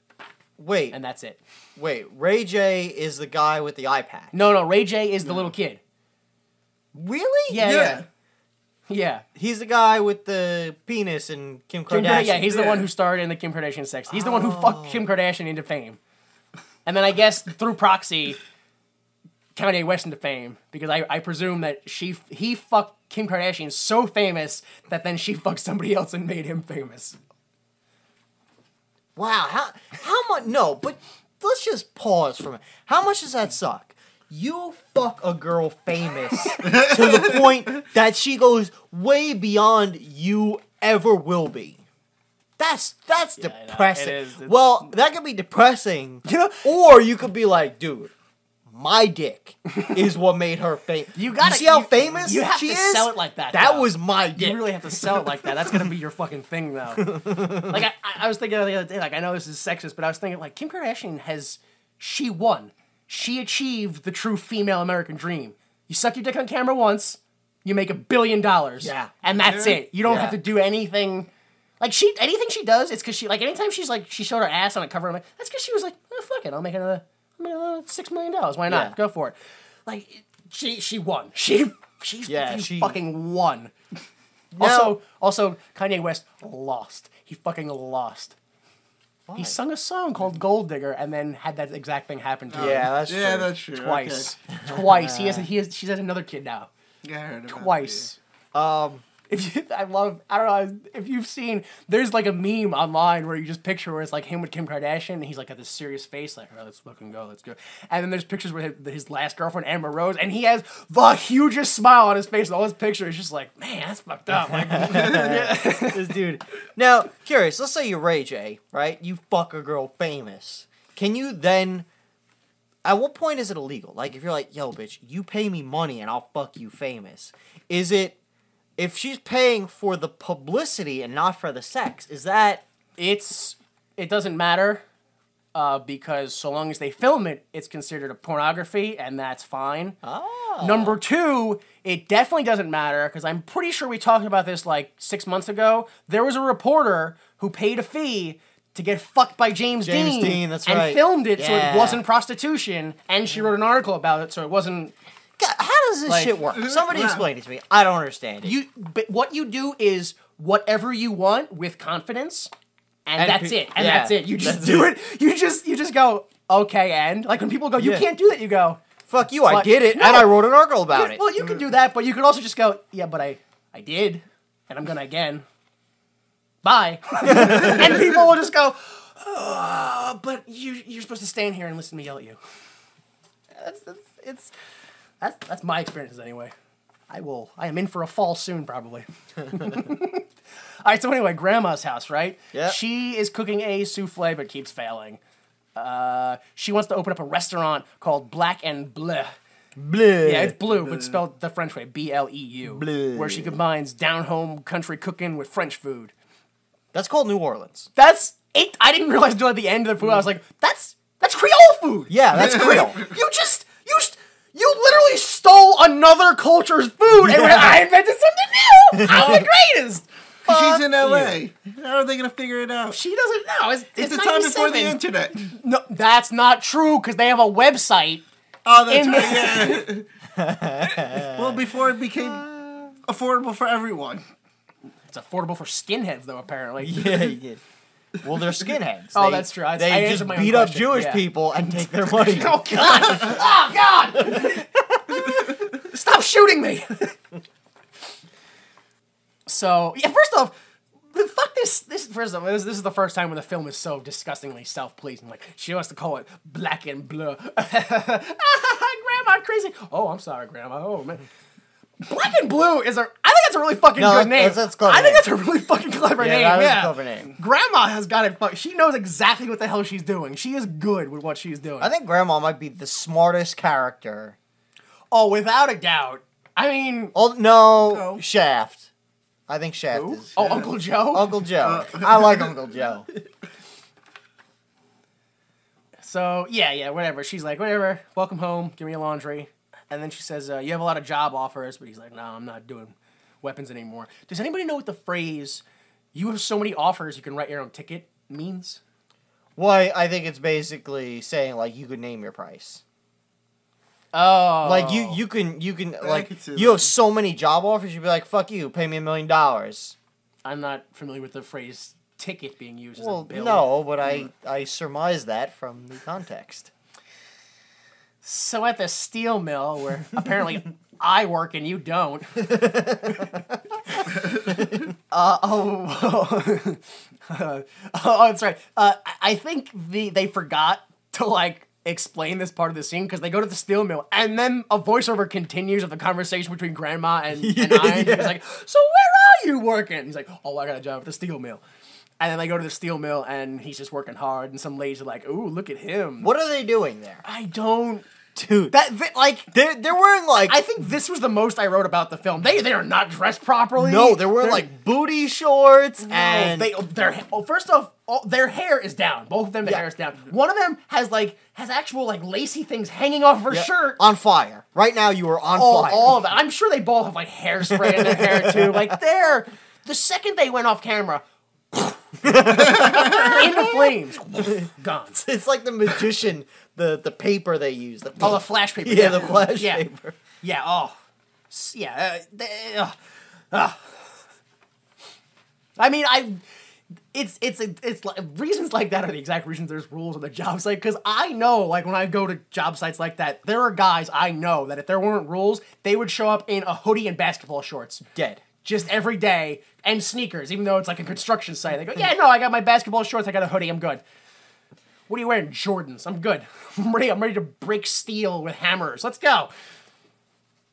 Wait. And that's it. Wait, Ray J is the guy with the eye patch. No, Ray J is the little kid. Really? Yeah. He's the guy with the penis and Kim Kardashian. He's the one who starred in the Kim Kardashian sex. He's the one who fucked Kim Kardashian into fame. And then I guess through proxy, Kanye West into fame. Because I presume that he fucked Kim Kardashian so famous that then she fucked somebody else and made him famous. Wow, how much? No, but let's just pause for a minute. How much does that suck? You fuck a girl famous to the point that she goes way beyond you ever will be. That's depressing. Well, that could be depressing, you know, or you could be like, dude, my dick is what made her famous. You see how famous she is? You have to sell it like that. That was my dick. You really have to sell it like that. That's gonna be your fucking thing, though. Like I was thinking the other day. Like I know this is sexist, but I was thinking like Kim Kardashian she won. She achieved the true female American dream. You suck your dick on camera once, you make $1 billion. Yeah. And that's it. You don't have to do anything. Like anything she does, it's because anytime she showed her ass on a cover, I'm like, that's because she was like, oh, fuck it, I'll make another $6 million. Why not? Yeah. Go for it. Like she won. She fucking won. Also, Kanye West lost. He fucking lost. Why? He sung a song called Gold Digger and then had that exact thing happen to him. That's true. Twice. Okay. Twice. She has another kid now. Yeah, I heard about Twice. I don't know if you've seen, there's like a meme online where you just picture where it's like him with Kim Kardashian and he's like got this serious face like, oh, let's fucking go, let's go. And then there's pictures with his last girlfriend, Amber Rose, and he has the hugest smile on his face in all his pictures. It's just like, man, that's fucked up. Like, this dude. Now, curious, let's say you're Ray J, right? You fuck a girl famous. Can you then, at what point is it illegal? Like if you're like, yo, bitch, you pay me money and I'll fuck you famous. Is it, if she's paying for the publicity and not for the sex, is that... It doesn't matter, because so long as they film it, it's considered a pornography, and that's fine. Oh. Number two, it definitely doesn't matter, because I'm pretty sure we talked about this like 6 months ago. There was a reporter who paid a fee to get fucked by James Dean, that's and right. filmed it so it wasn't prostitution, and she wrote an article about it so it wasn't... How does this shit work? Somebody explain it to me. I don't understand it. But what you do is whatever you want with confidence, and that's it. And that's it. You just do it. You just go, okay, and like when people go, you can't do that, you go, fuck you, I did it, and I wrote an article about it. Well, you can do that, but you can also just go, yeah, but I did, and I'm gonna again. Bye. And people will just go, oh, but you're supposed to stand here and listen to me yell at you. That's my experiences anyway. I am in for a fall soon, probably. All right, so anyway, Grandma's house, right? Yeah. She is cooking a souffle, but keeps failing. She wants to open up a restaurant called Black and Bleu. Bleu. Yeah, it's blue, but spelled the French way, B-L-E-U. Bleu. Where she combines down-home country cooking with French food. That's called New Orleans. That's I didn't realize until at the end of the food, I was like, that's Creole food. Yeah, that's Creole. You literally stole another culture's food and went, I invented something new. I'm the greatest. She's in LA. How are they gonna figure it out? She doesn't know. It's the time before the internet. No, that's not true because they have a website. Oh, that's right. Yeah. Well, before it became affordable for everyone. It's affordable for skinheads, though. Apparently. Yeah. Well, they're skinheads. Oh, that's true. I They just answered my own beat up question. Jewish Yeah. people and take their money. Oh God! Oh God! Stop shooting me! So yeah, first off, fuck this. First off, this is the first time when the film is so disgustingly self-pleasing. Like she wants to call it black and blue. Grandma, crazy. Oh, I'm sorry, Grandma. Oh man. Black and Blue I think that's a really fucking good name. That's clever I think name. that's a really fucking clever name. That is Yeah, a clever name. Grandma has got it. She knows exactly what the hell she's doing. She is good with what she's doing. I think Grandma might be the smartest character. Oh, without a doubt. I mean, Oh no, Shaft. I think Shaft who? is. Oh, Uncle Joe. Uncle Joe. I like Uncle Joe. So yeah, whatever. She's like, whatever. Welcome home. Give me your laundry. And then she says, you have a lot of job offers, but he's like, no, I'm not doing weapons anymore. Does anybody know what the phrase, you have so many offers you can write your own ticket means? Well, I think it's basically saying like you could name your price. Oh. Like you can like could see you have so many job offers, you'd be like, fuck you, pay me $1 million. I'm not familiar with the phrase ticket being used as a Well, bill. no, but I surmise that from the context. So at the steel mill, where apparently I work and you don't. Oh, that's right. I think they forgot to like explain this part of the scene because they go to the steel mill and then a voiceover continues of the conversation between Grandma and I. And he's like, "So where are you working?" He's like, "Oh, I got a job at the steel mill." And then they go to the steel mill, and he's just working hard. And some ladies are like, "Ooh, look at him." What are they doing there? I don't. Dude, Like they're wearing like I think this was the most I wrote about the film. They are not dressed properly. no, they're wearing like booty shorts and First off, their hair is down. Both of them, their hair is down. One of them has actual like lacy things hanging off her shirt. on fire. Right now, you are on fire. All of it. I'm sure they both have like hairspray in their hair too. Like the second they went off camera, in the flames, gone. It's like the magician, the paper they use. The flash paper. Yeah, the flash yeah. paper. Yeah. Oh. Yeah. I mean, it's like, reasons like that are the exact reasons there's rules on the job site. Because I know, like, when I go to job sites like that, there are guys I know that if there weren't rules, they would show up in a hoodie and basketball shorts. Dead. Just every day. And sneakers, even though it's like a construction site. They go, yeah, no, I got my basketball shorts, I got a hoodie, I'm good. What are you wearing? Jordans. I'm good. I'm ready to break steel with hammers. Let's go.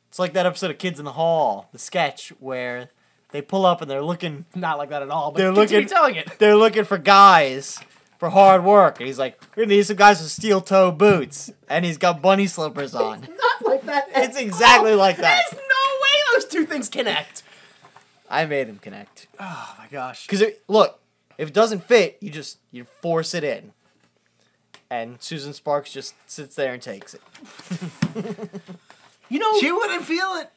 It's like that episode of Kids in the Hall, the sketch where they pull up and they're looking. Not like that at all, but They're continue looking. telling it. They're looking for guys for hard work, and he's like, "We're gonna need some guys with steel toe boots," and he's got bunny slippers on. Not like that. It's exactly like that. There's no way those two things connect. I made him connect. Oh my gosh. Because look, if it doesn't fit, you force it in. And Susan Sparks just sits there and takes it. You know, She wouldn't feel it.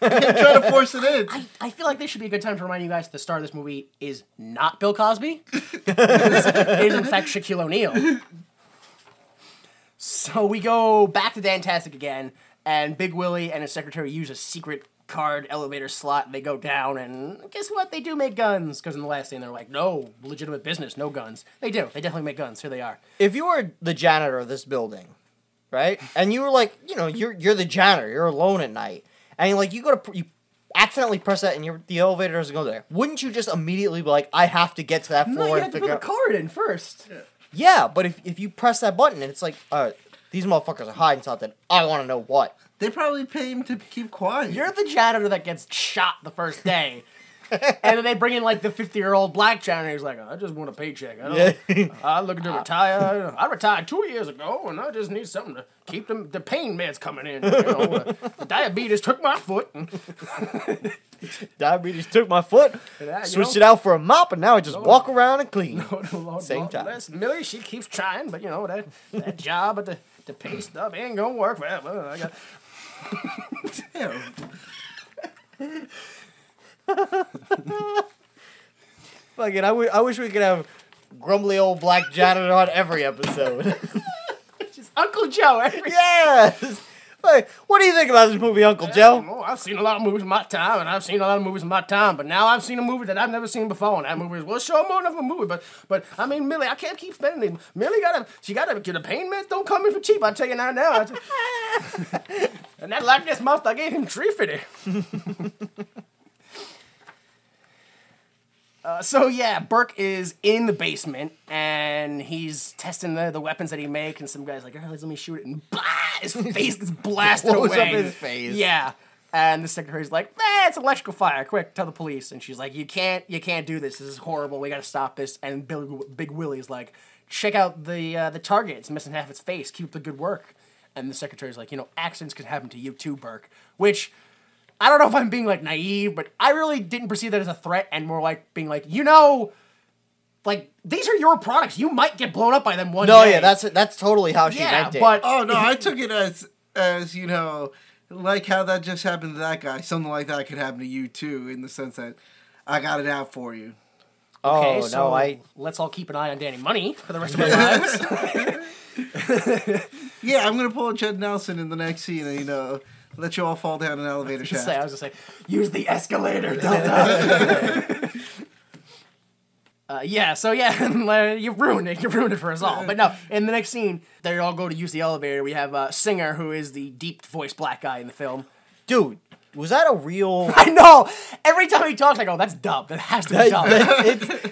Try to force it in. I feel like this should be a good time to remind you guys that the star of this movie is not Bill Cosby. It is in fact Shaquille O'Neal. So we go back to Dantastic again, and Big Willie and his secretary use a secret card elevator slot, and they go down, and guess what? They do make guns, because in the last scene they're like, no, legitimate business, no guns. They do. They definitely make guns. Here they are. If you were the janitor of this building, right, and you were like, you're the janitor, you're alone at night, and like you accidentally press that, and the elevator doesn't go there. Wouldn't you just immediately be like, I have to get to that No, floor you and have to figure put the out? card in first. Yeah, but if you press that button and it's like, these motherfuckers are hiding something, I want to know what. They probably pay him to keep quiet. You're the janitor that gets shot the first day. And then they bring in like the 50-year-old black janitor. He's like, I just want a paycheck. I'm looking to retire. I retired 2 years ago, and I just need something to keep the pain meds coming in. The diabetes took my foot. Diabetes took my foot. Switched it out for a mop, and now I just walk around and clean. Same time. Millie, she keeps trying, but that job at the pay stub ain't gonna work forever. I got. Fucking, I wish we could have grumbly old black janitor on every episode. Just Uncle Joe. Yes. Like, what do you think about this movie, Uncle Joe? I've seen a lot of movies in my time, but now I've seen a movie that I've never seen before, and that movie is, well, sure, more of a movie, but I mean, Millie, I can't keep spending it. Millie gotta get a pain meds, don't come in for cheap, I'll tell you now. And that like this month, I gave him $3.50. So yeah, Burke is in the basement, and he's testing the weapons that he makes, and some guy's like, let me shoot it, and blah, his face gets blasted Blows away. up his face. Yeah. And the secretary's like, it's electrical fire, quick, tell the police. And she's like, you can't do this is horrible, we gotta stop this. And Big Willie's like, check out the target, it's missing half its face, keep up the good work. And the secretary's like, accidents could happen to you too, Burke. Which, I don't know if I'm being, naive, but I really didn't perceive that as a threat, and more like being like, these are your products. You might get blown up by them one day. No, yeah, that's totally how she meant it. But Oh, no, I took it as like how that just happened to that guy. Something like that could happen to you, too, in the sense that I got it out for you. Okay, oh, so no, let's all keep an eye on Danny Money for the rest of our lives. Yeah, I'm going to pull a Judd Nelson in the next scene and, let you all fall down an elevator shaft. I was going to say, use the escalator. You ruined it. You ruined it for us all. But no, in the next scene, they all go to use the elevator. We have Singer, who is the deep-voiced black guy in the film. Dude, was that a real... I know! Every time he talks, I go, that's dumb. That has to be dumb.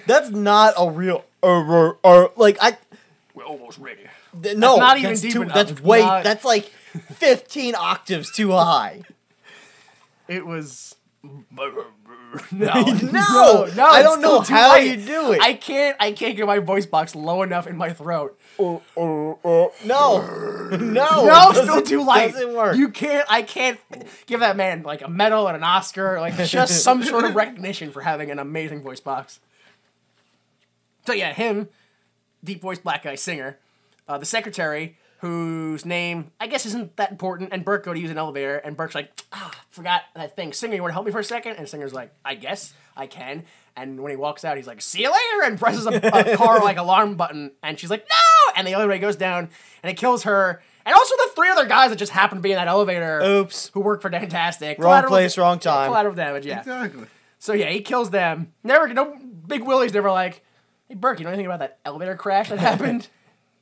That's not a real... We're almost ready. No, that's not even deep enough. That's like 15 octaves too high. It was... No, I don't know how you do it. I can't get my voice box low enough in my throat. No, still too light. Doesn't work. I can't give that man a medal and an Oscar, just some sort of recognition for having an amazing voice box. So yeah, him, deep voice black guy Singer, the secretary, whose name I guess isn't that important, and Burke go to use an elevator, and Burke's like, forgot that thing. Singer, you want to help me for a second? And Singer's like, I guess I can. And when he walks out, he's like, see you later, and presses a car alarm button, and she's like, no! And the elevator goes down, and it kills her, and also the 3 other guys that just happened to be in that elevator. Oops. Who work for Fantastic. Wrong place, wrong time. Collateral damage, yeah. Exactly. So yeah, he kills them. Big Willie's never like, hey Burke, you know anything about that elevator crash that happened?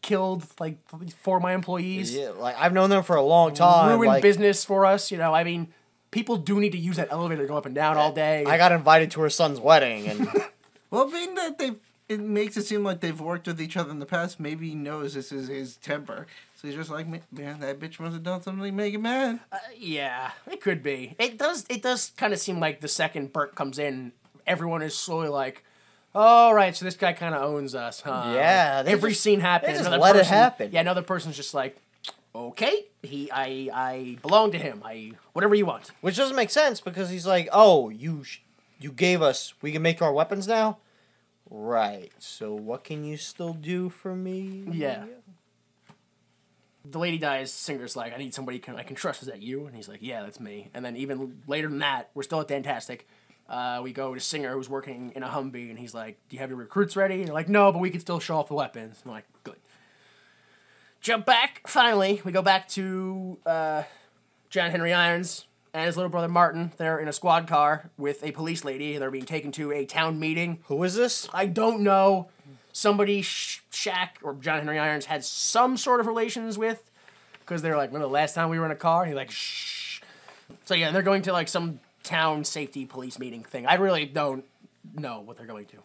Killed 4 of my employees. Yeah, I've known them for a long time. Ruined business for us, I mean, people do need to use that elevator to go up and down all day. I got invited to her son's wedding, and well, being that it makes it seem like they've worked with each other in the past, maybe he knows this is his temper. So he's just like, man, that bitch must have done something to make him mad. Yeah, it could be. It does kind of seem like the second Burke comes in, everyone is slowly like, all right, so this guy kind of owns us, huh? Yeah. Every scene happens. They just let it happen. Yeah, another person's just like, okay, I belong to him. Whatever you want. Which doesn't make sense, because he's like, oh, you gave us, we can make our weapons now? Right, so what can you still do for me? Yeah. The lady dies, Singer's like, I need somebody I can trust. Is that you? And he's like, yeah, that's me. And then even later than that, we're still at Fantastic. We go to Singer, who's working in a Humvee, and he's like, do you have your recruits ready? And they're like, no, but we can still show off the weapons. And I'm like, good. Jump back. Finally, we go back to John Henry Irons and his little brother Martin. They're in a squad car with a police lady. They're being taken to a town meeting. Who is this? I don't know. Somebody Shaq or John Henry Irons had some sort of relations with, because they're like, remember the last time we were in a car? And he's like, shh. So yeah, they're going to some town safety police meeting thing. I really don't know what they're going to.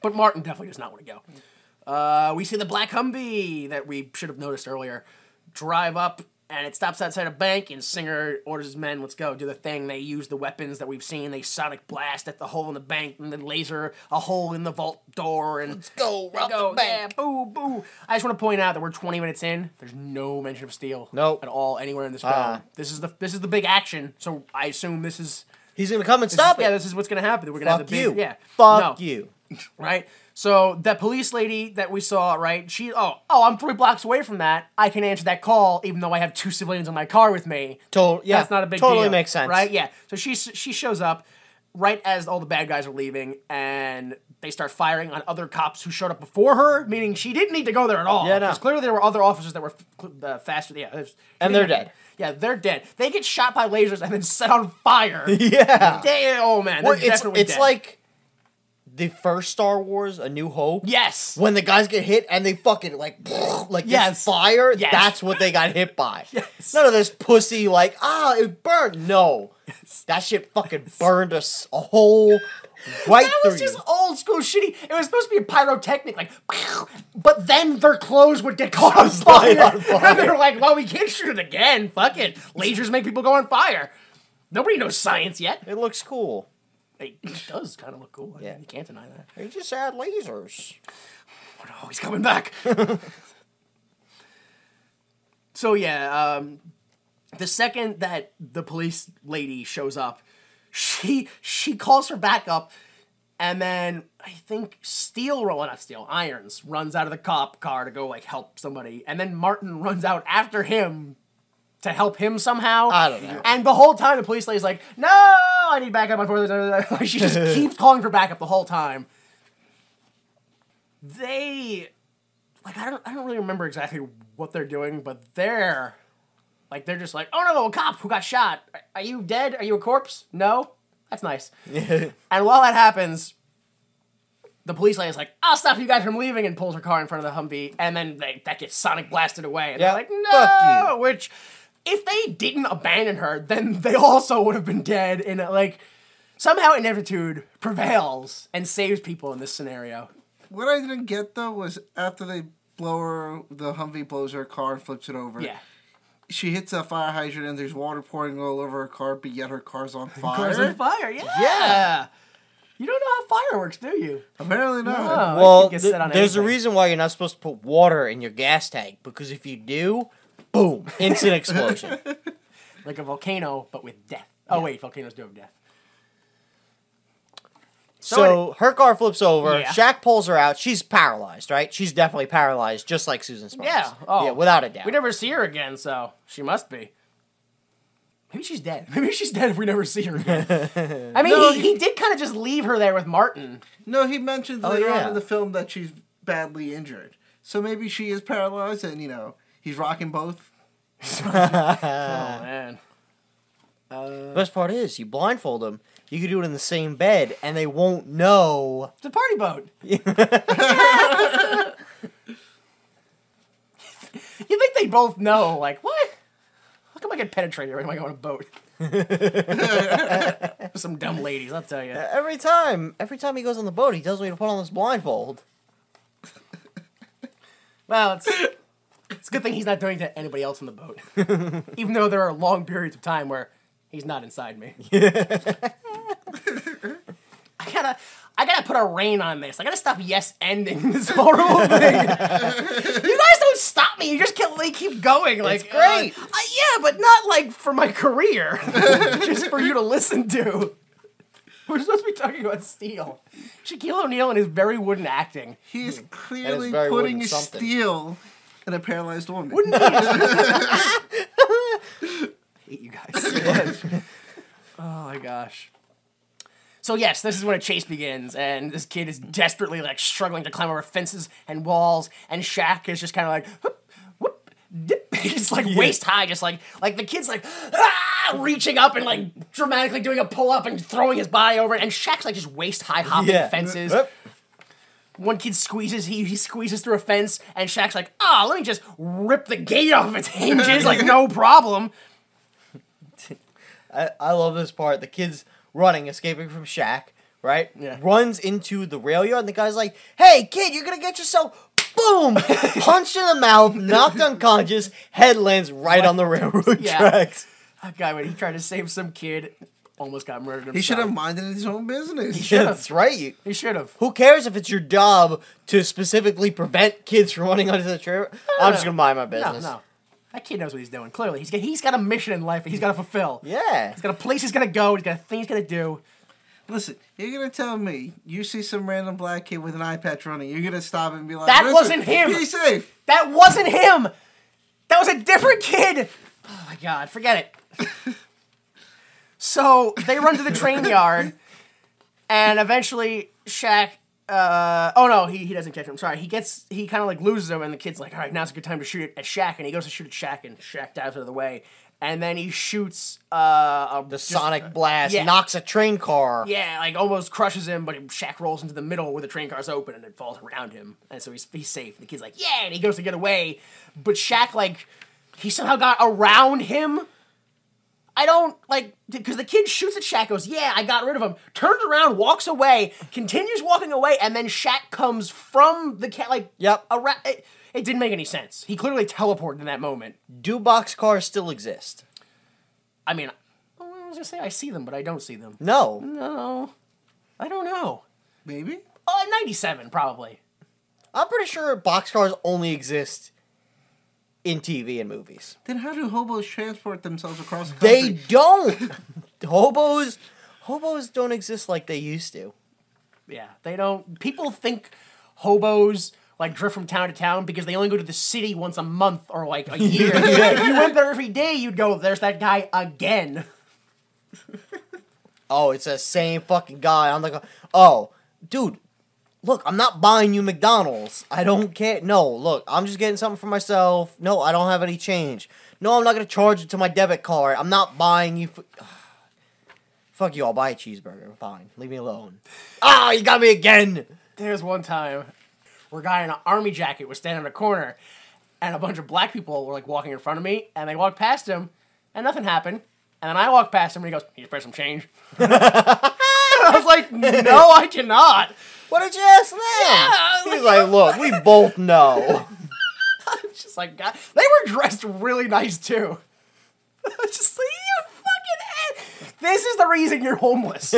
But Martin definitely does not want to go. We see the black Humvee that we should have noticed earlier drive up And it stops outside a bank, and Singer orders his men, let's go, do the thing. They use the weapons that we've seen. They sonic blast at the hole in the bank, and then laser a hole in the vault door, and Let's go, rob go, the bank. yeah, boo, boo. I just want to point out that we're 20 minutes in. There's no mention of steel Nope. at all anywhere in this film. This is the big action, so I assume this is... He's gonna come and stop it. Yeah, this is what's going to happen. We're going to have Fuck the big... you. Yeah. Fuck No. you. Right? So that police lady that we saw, right? She, I'm 3 blocks away from that. I can answer that call, even though I have 2 civilians in my car with me. Yeah, That's not a big deal. Totally makes sense. Right? Yeah. So she shows up right as all the bad guys are leaving, and they start firing on other cops who showed up before her, meaning she didn't need to go there at all. Yeah, no. Because clearly there were other officers that were faster. Yeah. And they're dead. Yeah, they're dead. They get shot by lasers and then set on fire. Yeah. Oh, man. They're definitely it's dead. like the first Star Wars, A New Hope. Yes. When the guys get hit and they fucking like Yes. this fire, Yes. that's what they got hit by. Yes. None of this pussy like, it burned. No. That shit fucking burned us a hole right That through was just you. old school shitty. It was supposed to be a pyrotechnic, like, but then their clothes would get caught on Light fire. on fire. And they're like, well, we can't shoot it again. Fuck it. Lasers make people go on fire. Nobody knows science yet. It looks cool. It does kind of look cool. Yeah. You can't deny that. They just add lasers. Oh, he's coming back. So, yeah, the second that the police lady shows up, she calls for backup, and then I think Irons runs out of the cop car to go, like, help somebody, and then Martin runs out after him to help him somehow. I don't know. And the whole time the police lady's like, no, I need backup. Like, she just keeps calling for backup the whole time. I don't really remember exactly what they're doing, but they're just like, oh no, a cop who got shot. Are you dead? Are you a corpse? No? That's nice. And while that happens, the police lady's like, I'll stop you guys from leaving, and pulls her car in front of the Humvee, and then that gets sonic blasted away. And Yeah, they're like, fuck no! you. Which, if they didn't abandon her, then they also would have been dead. And somehow ineptitude prevails and saves people in this scenario. What I didn't get, though, was after they blow her, the Humvee blows her car and flips it over. Yeah. She hits a fire hydrant and there's water pouring all over her car, but yet her car's on fire. Car's on fire, yeah. Yeah. You don't know how fire works, do you? Apparently not. No. Well, it gets set on there's a anything. reason why you're not supposed to put water in your gas tank, because if you do, boom, instant explosion. Like a volcano, but with death. Oh, wait, volcanoes do have death. So her car flips over. Yeah. Shaq pulls her out. She's paralyzed, right? She's definitely paralyzed, just like Susan Sparks. Yeah. Oh. Yeah, without a doubt. We never see her again, so she must be. Maybe she's dead. Maybe she's dead if we never see her again. I mean, No, he did kind of just leave her there with Martin. No, he mentions later yeah. on in the film that she's badly injured. So maybe she is paralyzed and, he's rocking both. Oh, man. Best part is, you blindfold them. You can do it in the same bed, and they won't know. It's a party boat. You think they both know, like, what? How come I get penetrated every time I go on a boat? Some dumb ladies, I'll tell you. Every time he goes on the boat, he tells me to put on this blindfold. Well, it's a good thing he's not doing it to anybody else on the boat. Even though there are long periods of time where he's not inside me. I gotta put a rein on this. I gotta stop ending this horrible thing. You guys don't stop me. You just keep going. Like, It's great. Yeah, but not like for my career. Just for you to listen to. We're supposed to be talking about steel. Shaquille O'Neal and his very wooden acting. He's clearly very putting wooden his something. steel in a paralyzed woman. Wouldn't he? I hate you guys so much. Oh my gosh. So yes, this is when a chase begins, and this kid is desperately struggling to climb over fences and walls, and Shaq is just kind of whoop, whoop, dip. He's waist high, just like the kid's reaching up and dramatically doing a pull up and throwing his body over it, and Shaq's just waist high hopping fences. One kid squeezes, he squeezes through a fence, and Shaq's like, let me just rip the gate off of its hinges, no problem. I love this part. The kid's running, escaping from Shaq, right? Yeah. Runs into the rail yard, and the guy's like, hey, kid, you're gonna get yourself boom, punched in the mouth, knocked unconscious, head lands right on the railroad tracks. That guy, when he tried to save some kid, almost got murdered himself. He should have minded his own business. Yeah, that's right. He should have. Who cares if it's your job to specifically prevent kids from running onto the trailer? I'm just gonna mind my business. No. That kid knows what he's doing. Clearly, he's got a mission in life that he's got to fulfill. Yeah. He's got a place he's gonna go. He's got a thing he's gonna do. Listen, you're gonna tell me you see some random black kid with an eye patch running, you're gonna stop and be like, That wasn't him. Be safe. That wasn't him. That was a different kid. Oh my god, forget it. So they run to the train yard, and eventually Shaq. Oh no, he doesn't catch him. Sorry, he kind of like loses him, and the kid's like, all right, now's a good time to shoot at Shaq, and he goes to shoot at Shaq, and Shaq dives out of the way, and then he shoots The sonic blast knocks a train car. Yeah, like almost crushes him, but Shaq rolls into the middle where the train car's open, and it falls around him, and so he's safe. The kid's like, yeah, and he goes to get away, but Shaq he somehow got around him. I don't, because the kid shoots at Shaq, goes, yeah, I got rid of him, turns around, walks away, continues walking away, and then Shaq comes from the cat, Yep. around. It didn't make any sense. He clearly teleported in that moment. Do boxcars still exist? I mean, I was going to say I see them, but I don't see them. No. No. I don't know. Maybe? 97, probably. I'm pretty sure boxcars only exist in TV and movies. Then how do hobos transport themselves across the country? They don't. Hobos don't exist like they used to. Yeah, they don't. People think hobos drift from town to town because they only go to the city once a month or a year. If you went there every day, you'd go, there's that guy again. Oh, it's that same fucking guy. I'm like, oh, dude, look, I'm not buying you McDonald's. I don't care. No, look, I'm just getting something for myself. No, I don't have any change. No, I'm not going to charge it to my debit card. I'm not buying you. Fuck you, I'll buy a cheeseburger. Fine, leave me alone. Ah, you got me again. There's one time where a guy in an army jacket was standing in a corner, and a bunch of black people were walking in front of me, and they walked past him, and nothing happened. And then I walked past him, and he goes, "Can you spare some change?" I was like, "No, I cannot." What did you ask them? Yeah, He's like, look, we both know. I was just like, God, they were dressed really nice too. I was just like, you fucking. This is the reason you're homeless.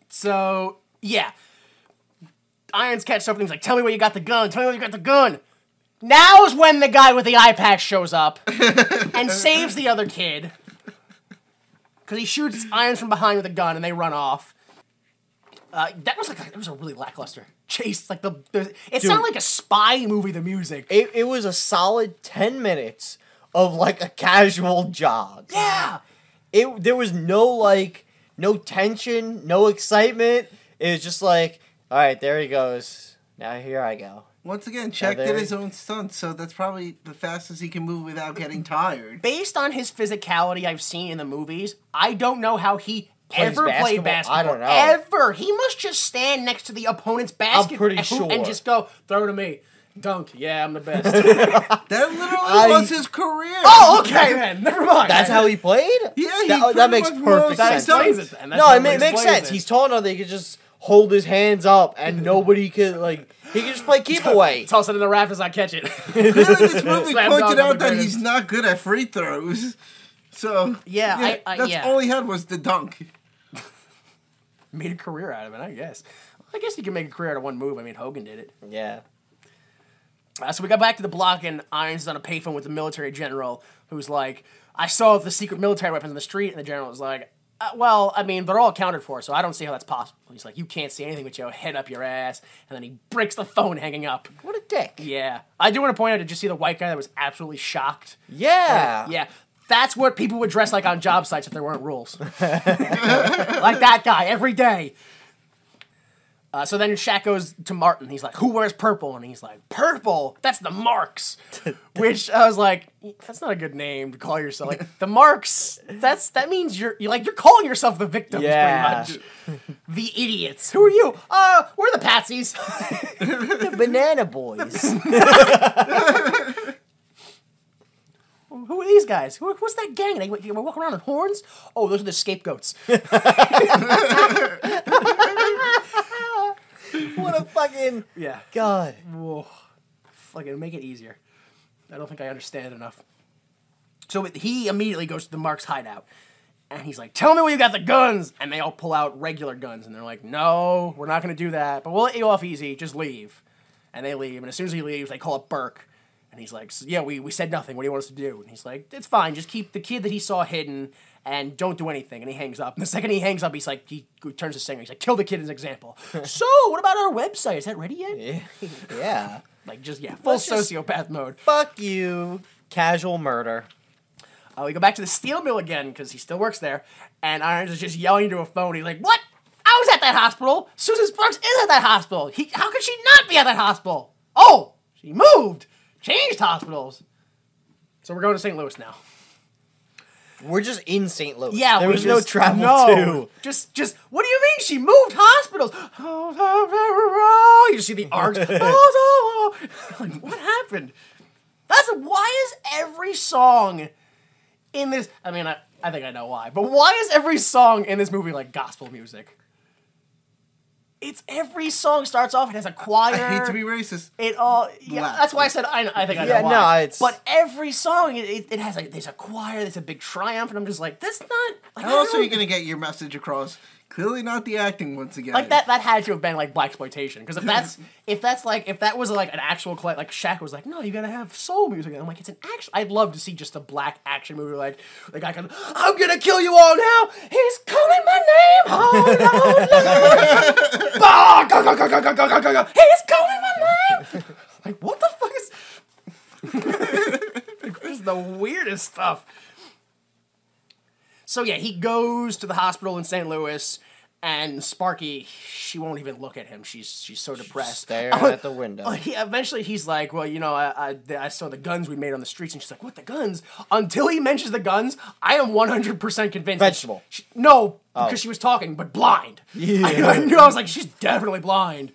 So yeah, Irons catches up and he's like, "Tell me where you got the gun. Tell me where you got the gun." Now's when the guy with the eye patch shows up and saves the other kid. Because he shoots Irons from behind with a gun and they run off. That was a really lackluster chase. It sounded like a spy movie, the music. It was a solid 10 minutes of a casual jog. Yeah. There was no tension, no excitement. It was just all right, there he goes. Now here I go. Once again, Shaq did his own stunts, so that's probably the fastest he can move without getting tired. Based on his physicality I've seen in the movies, I don't know how he ever played basketball. I don't know. Ever. He must just stand next to the opponent's basket I'm pretty sure. and just go, "Throw to me. Dunk. Yeah, I'm the best." That literally was his career. Oh, okay then. Never mind. That's how he played? Yeah, that makes perfect That sense. explains it then. No, it makes sense. He's tall enough that he could just hold his hands up and nobody could, he could just play keep away. Toss it in the rafters, I catch it. Clearly, this movie Slam pointed dunk out on the that greatest. he's not good at free throws. So, Yeah, that's all he had was the dunk. Made a career out of it, I guess. I guess you can make a career out of one move. I mean, Hogan did it. Yeah. So we got back to the block, and Irons is on a payphone with the military general, who's like, "I saw the secret military weapons in the street," and the general was like, "Well, I mean, they're all accounted for, so I don't see how that's possible." He's like, "You can't see anything with your head up your ass," and then he breaks the phone hanging up. What a dick. Yeah. I do want to point out, did you see the white guy that was absolutely shocked? Yeah. Yeah. That's what people would dress like on job sites if there weren't rules. Like that guy, every day. So then Shaq goes to Martin. He's like, "Who wears purple?" And he's like, "Purple? That's the Marks." Which I was like, that's not a good name to call yourself. The Marks, that means you're calling yourself the victims, pretty much. The idiots. Who are you? We're the patsies. The Banana Boys. Who are these guys? What's that gang? They walk around with horns? Oh, those are the scapegoats. What a fucking Yeah. God. Whoa. Fucking make it easier. I don't think I understand it enough. So he immediately goes to the Marks hideout. And he's like, tell me where you got the guns. And they all pull out regular guns. And they're like, no, we're not going to do that. But we'll let you off easy. Just leave. And they leave. And as soon as he leaves, they call up Burke. And he's like, yeah, we said nothing. What do you want us to do? And he's like, it's fine. Just keep the kid that he saw hidden and don't do anything. And he hangs up. And the second he hangs up, he's like, he turns to Singer. He's like, kill the kid as an example. So, what about our website? Is that ready yet? Yeah. Like, just, yeah, full sociopath mode. Fuck you. Casual murder. We go back to the steel mill again, because he still works there. And Irons is just yelling into a phone. He's like, what? I was at that hospital. Susan Sparks is at that hospital. How could she not be at that hospital? Oh, she moved. Changed hospitals. So we're going to St. Louis now. We're just in St. Louis. Yeah, there we was just, no travel no. to. Just. What do you mean she moved hospitals? You just see the arcs. Like, what happened? Why is every song in this? I mean, I think I know why, but why is every song in this movie like gospel music? It's every song starts off. It has a choir. I hate to be racist. Yeah, that's why I said I think I know why. No, it's. But every song it has like there's a choir. There's a big triumph, and I'm just like, that's not. Like, How else are you gonna get your message across? Clearly not the acting once again. Like that had to have been like blaxploitation, because if that was like an actual like Shaq was like, no, you gotta have soul music. And I'm like, it's an action. I'd love to see just a black action movie like the guy comes, I'm gonna kill you all now. He's calling my name. Oh no, no. He's calling my name. Like, what the fuck is? Like, this is the weirdest stuff. So yeah, he goes to the hospital in St. Louis, and Sparky, she won't even look at him. She's so depressed. Staring at the window. Eventually he's like, well, I saw the guns we made on the streets, and she's like, what, the guns? Until he mentions the guns, I am 100% convinced. Vegetable. Because she was talking, but blind. Yeah. I knew, I was like, she's definitely blind.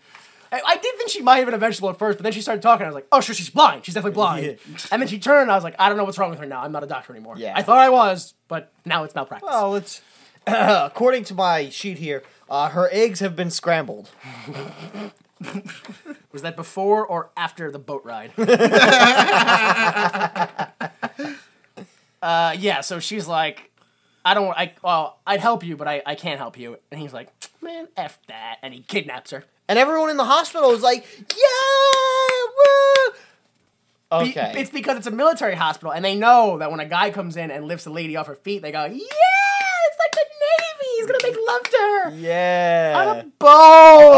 I did think she might have been a vegetable at first, but then she started talking. I was like, oh, sure, she's blind. She's definitely blind. Yeah. And then she turned, and I was like, I don't know what's wrong with her now. I'm not a doctor anymore. Yeah. I thought I was, but now it's malpractice. Well, it's according to my sheet here, her eggs have been scrambled. Was that before or after the boat ride? Yeah, so she's like, I'd help you, but I can't help you. And he's like, man, F that. And he kidnaps her. And everyone in the hospital is like, yeah, woo! Okay. It's because it's a military hospital, and they know that when a guy comes in and lifts a lady off her feet, they go, yeah, it's like the Navy. He's going to make love to her. Yeah. On a boat.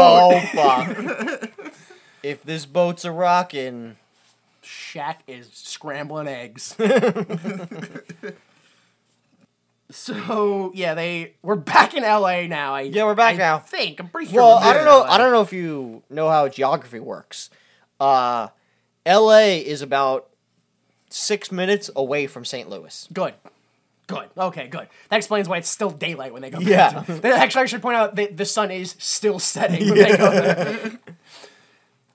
Oh, fuck. If this boat's a rockin'. Shaq is scrambling eggs. So yeah, we're back in LA now. We're back now. I'm pretty sure. Well, I don't know if you know how geography works. LA is about 6 minutes away from St. Louis. Good. Okay, good. That explains why it's still daylight when they go back. Yeah. Actually, I should point out that the sun is still setting when they go there.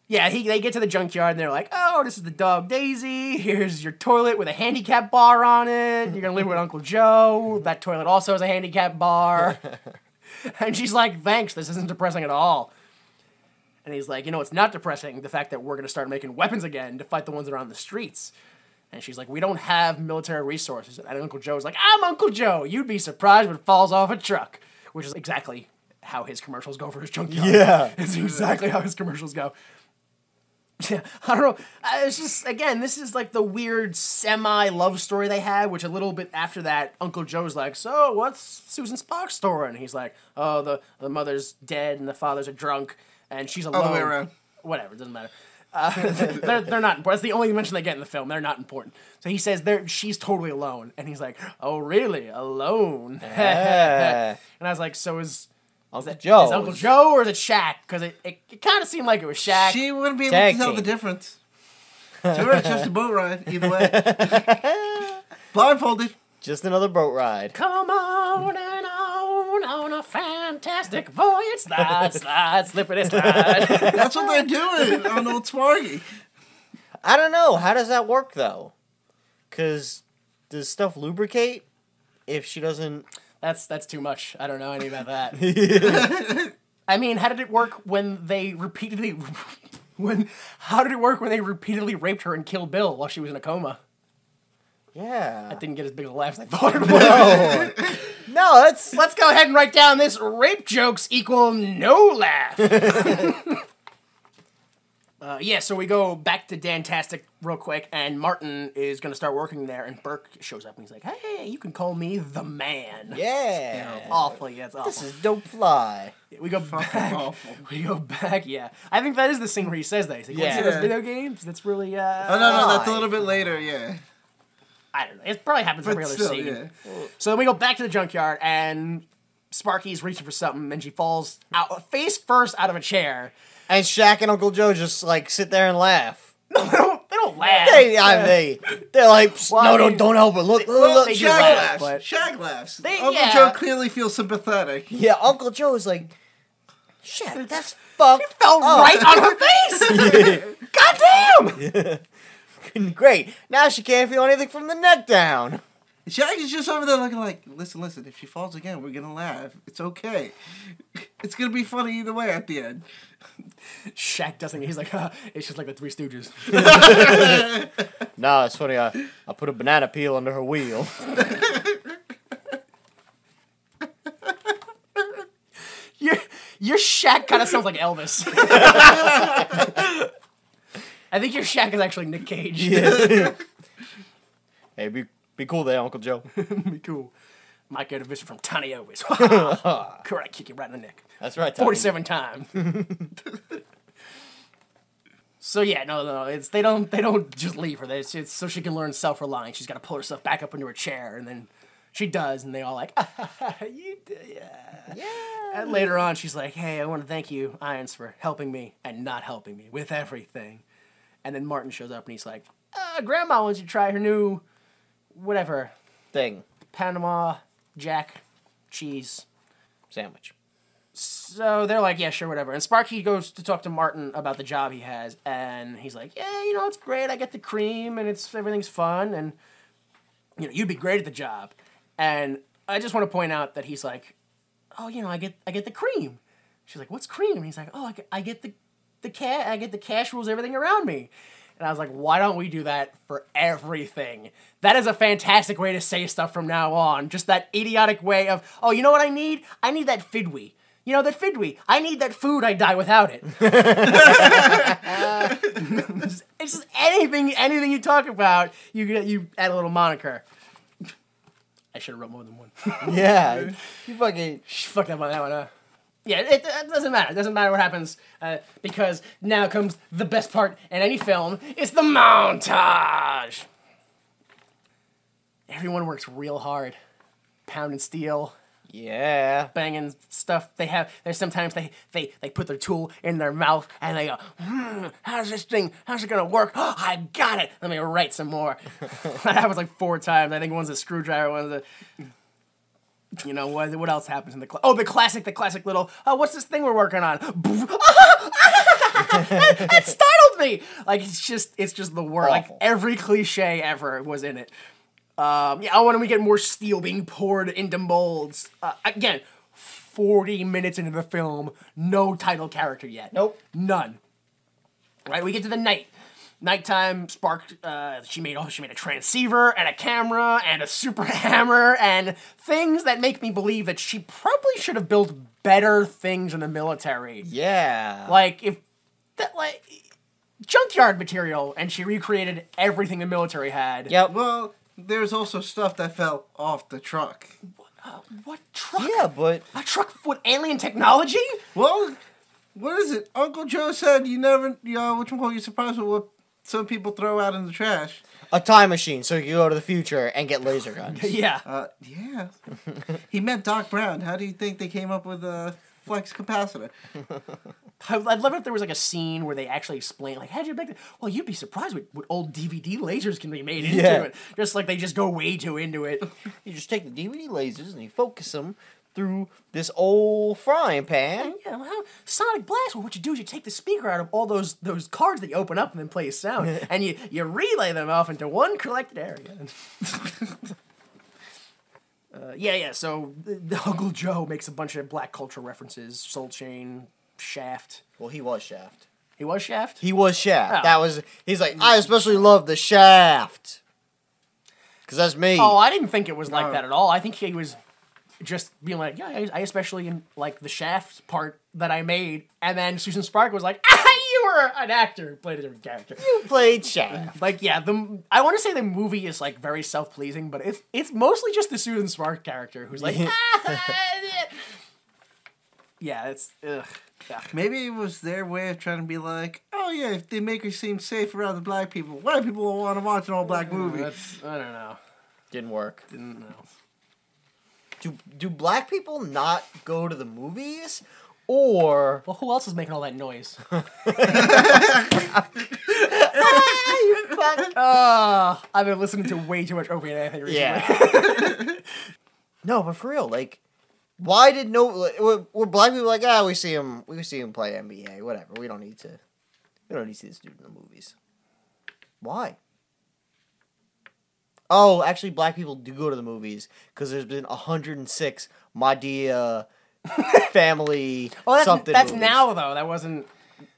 Yeah, they get to the junkyard and they're like, oh, this is the dog Daisy. Here's your toilet with a handicap bar on it. You're going to live with Uncle Joe. That toilet also has a handicap bar. And she's like, thanks, this isn't depressing at all. And he's like, it's not depressing, the fact that we're going to start making weapons again to fight the ones that are on the streets. And she's like, we don't have military resources. And Uncle Joe's like, I'm Uncle Joe. You'd be surprised when it falls off a truck. Which is exactly how his commercials go for his junkyard. Yeah. It's exactly how his commercials go. Yeah, I don't know. It's just, again, this is like the weird semi-love story they had, which a little bit after that, Uncle Joe's like, so, what's Susan Sparks' story? And he's like, oh, the mother's dead and the father's a drunk, and she's alone. All the way around. Whatever, it doesn't matter. They're not important. That's the only mention they get in the film. They're not important. So he says she's totally alone. And he's like, oh, really? Alone? And I was like, so is Uncle Joe? Is Uncle Joe or is it Shaq? Because it kind of seemed like it was Shaq. She wouldn't be able to tell the difference. To her, it's just a boat ride, either way. Blindfolded. Just another boat ride. Come on and on a fantastic voyage. Slide, slide, slippity slide. That's what they're doing on Old Sparky. I don't know. How does that work, though? Because does stuff lubricate if she doesn't... That's too much. I don't know anything about that. I mean, how did it work when they repeatedly... How did it work when they repeatedly raped her and killed Bill while she was in a coma? Yeah. That didn't get as big a laugh as I thought it would. No, that's... Let's go ahead and write down this: rape jokes equal no laugh. Yeah, so we go back to Dantastic real quick, and Martin is going to start working there, and Burke shows up, and he's like, hey, you can call me the man. Yeah. Awfully, that's awful. This is dope fly. We go back. We go back, yeah. I think that is the scene where he says that. He's like, Yeah. see those video games? That's really, Oh, no, that's a little bit later, yeah. I don't know. It probably happens every But other still, scene. yeah. So then we go back to the junkyard, and Sparky's reaching for something, and she falls out face first out of a chair. And Shaq and Uncle Joe just, like, sit there and laugh. No, they don't laugh. They're like, Well, I mean- don't help her. Look. They do Shaq laugh, laughs. but- Shaq laughs. They- Uncle yeah. Joe clearly feels sympathetic. Yeah, Uncle Joe is like, shit, that's fucked Fell right on her face. Goddamn! Great. Now she can't feel anything from the neck down. Shaq is just over there looking like, listen, if she falls again, we're gonna laugh. It's okay. It's gonna be funny either way at the end. Shaq doesn't. He's like, it's just like the Three Stooges. No, it's funny. I put a banana peel under her wheel. Your Shaq kind of sounds like Elvis. I think your Shaq is actually Nick Cage. Hey, be cool there, Uncle Joe. Be cool. Might get a visit from Tiny Elvis. Karate kick you right in the neck. That's right, Tommy. 47 times. So yeah, no, it's they don't just leave her. It's so she can learn self-reliance. She's got to pull herself back up into her chair, and then she does, and they all like, you do, yeah. And later on, she's like, hey, I want to thank you, Irons, for helping me and not helping me with everything. And then Martin shows up, and he's like, Grandma wants you to try her new, whatever, Thing. Panama Jack cheese. Sandwich. So they're like, yeah, sure, whatever. And Sparky goes to talk to Martin about the job he has, and he's like, yeah, it's great. I get the cream, and everything's fun, and you'd be great at the job. And I just want to point out that he's like, oh, I get the cream. She's like, what's cream? And he's like, oh, I get the cash rules everything around me. And I was like, why don't we do that for everything? That is a fantastic way to say stuff from now on. Just that idiotic way of, oh, you know what I need? I need that Fidwee. That Fidwee. I need that food. I die without it. It's just anything you talk about, you add a little moniker. I should have wrote more than one. Yeah. You fucking... Fuck that one, huh? Yeah, it doesn't matter. It doesn't matter what happens, because now comes the best part in any film. It's the montage! Everyone works real hard. Pounding steel, Yeah. banging stuff. There's sometimes they put their tool in their mouth and they go, how's it gonna work? Oh, I got it! Let me write some more. That happens like 4 times. I think one's a screwdriver, one's a... what else happens in the the classic little, what's this thing we're working on? It startled me! Like, it's just the worst. Like, every cliche ever was in it. When we get more steel being poured into molds. Again, 40 minutes into the film, no title character yet. Nope. None. Right, we get to the night. Nighttime, Spark, she made a transceiver and a camera and a super hammer and things that make me believe that she probably should have built better things in the military. Yeah. Junkyard material, and she recreated everything the military had. Yep. Well, there's also stuff that fell off the truck. What truck? Yeah, but... A truck with alien technology? Well, what is it? Uncle Joe said you never, you're surprised with what some people throw out in the trash. A time machine, so you can go to the future and get laser guns. Yeah. Yeah. He meant Doc Brown. How do you think they came up with a flex capacitor? I'd love it if there was like a scene where they actually explain, like, how'd you make that? Well, you'd be surprised what old DVD lasers can be made into it. Just like they just go way too into it. You just take the DVD lasers and you focus them through this old frying pan. Sonic Blast, well, what you do is you take the speaker out of all those cards that you open up and then play a sound, and you relay them off into one collected area. Yeah. So the Uncle Joe makes a bunch of black culture references: Soul Chain, Shaft. Well, he was Shaft. He was Shaft? He was Shaft. Oh. He's like, I especially love the Shaft. Because that's me. Oh, I didn't think it was like that at all. I think he was just being like, yeah, I especially like the Shaft part that I made. And then Susan Spark was like, you were an actor who played a different character. You played Shaft. Like, yeah, I want to say the movie is like very self-pleasing, but it's mostly just the Susan Spark character who's like, yeah, it's, ugh. Yeah. Maybe it was their way of trying to be like, oh yeah, if they make her seem safe around the black people, white people will want to watch an all-black movie. I don't know. Didn't work. Didn't know. Do black people not go to the movies? Or... Well, who else is making all that noise? I've been listening to way too much Opie and Anthony recently. Yeah. No, but for real, like... Why did were black people like, we see him play NBA, whatever. We don't need to see this dude in the movies. Why? Oh, actually, black people do go to the movies because there's been 106 Madea family something. That's movies. now though. That wasn't.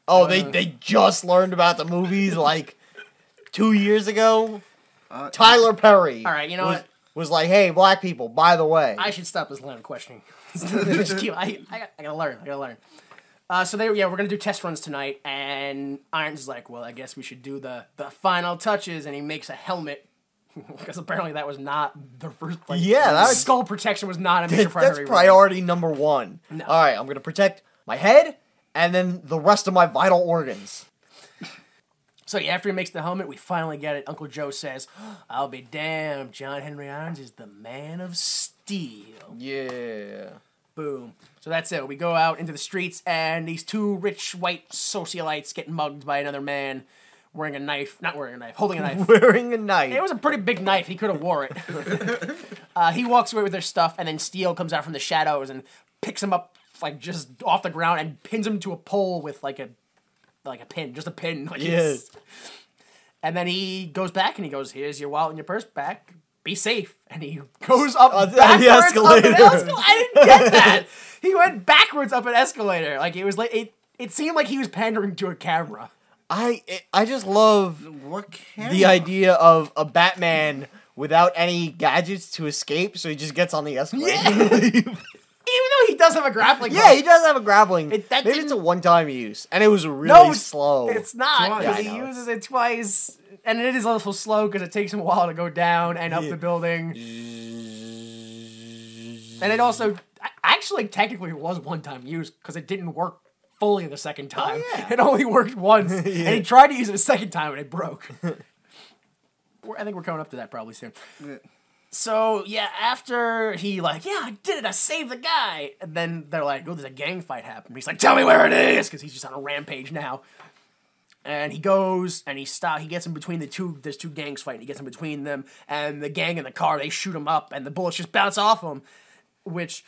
Oh, they just learned about the movies like 2 years ago. Tyler Perry. All right, you know what? Was like, hey, black people, by the way. I should stop this line of questioning. I gotta learn. So we're gonna do test runs tonight, and Irons is like, well, I guess we should do the final touches, and he makes a helmet. Because apparently that was not the first. Like, skull protection was not a major priority. That's priority number one. No. All right, I'm gonna protect my head and then the rest of my vital organs. So yeah, after he makes the helmet, we finally get it. Uncle Joe says, I'll be damned, John Henry Irons is the man of steel. Yeah. Boom. So that's it. We go out into the streets, and these two rich white socialites get mugged by another man holding a knife. Wearing a knife. It was a pretty big knife. He could have wore it. He walks away with their stuff, and then Steel comes out from the shadows and picks him up like just off the ground and pins him to a pole with like a pin, just a pin. Like yes. And then he goes back and he goes, here's your wallet and your purse back. Be safe. And he goes up backwards the escalator. Up an escalator. I didn't get that. He went backwards up an escalator. Like it was like it seemed like he was pandering to a camera. I just love the idea of a Batman without any gadgets to escape, so he just gets on the escalator. Yeah. Even though he does have a grappling hook. Yeah, he does have a grappling. Maybe it's a one-time use, and it was really slow. It's not, because he uses it twice, and it is a little slow because it takes him a while to go down and up the building. And it also, actually, technically, it was one-time use because it didn't work fully the second time. Oh, yeah. It only worked once, and he tried to use it a second time, and it broke. I think we're coming up to that probably soon. Yeah. So, yeah, after he, I did it, I saved the guy. And then they're like, oh, there's a gang fight happening. He's like, tell me where it is, because he's just on a rampage now. And he goes, and he gets in between there's two gangs fighting. He gets in between them, and the gang in the car, they shoot him up, and the bullets just bounce off him, which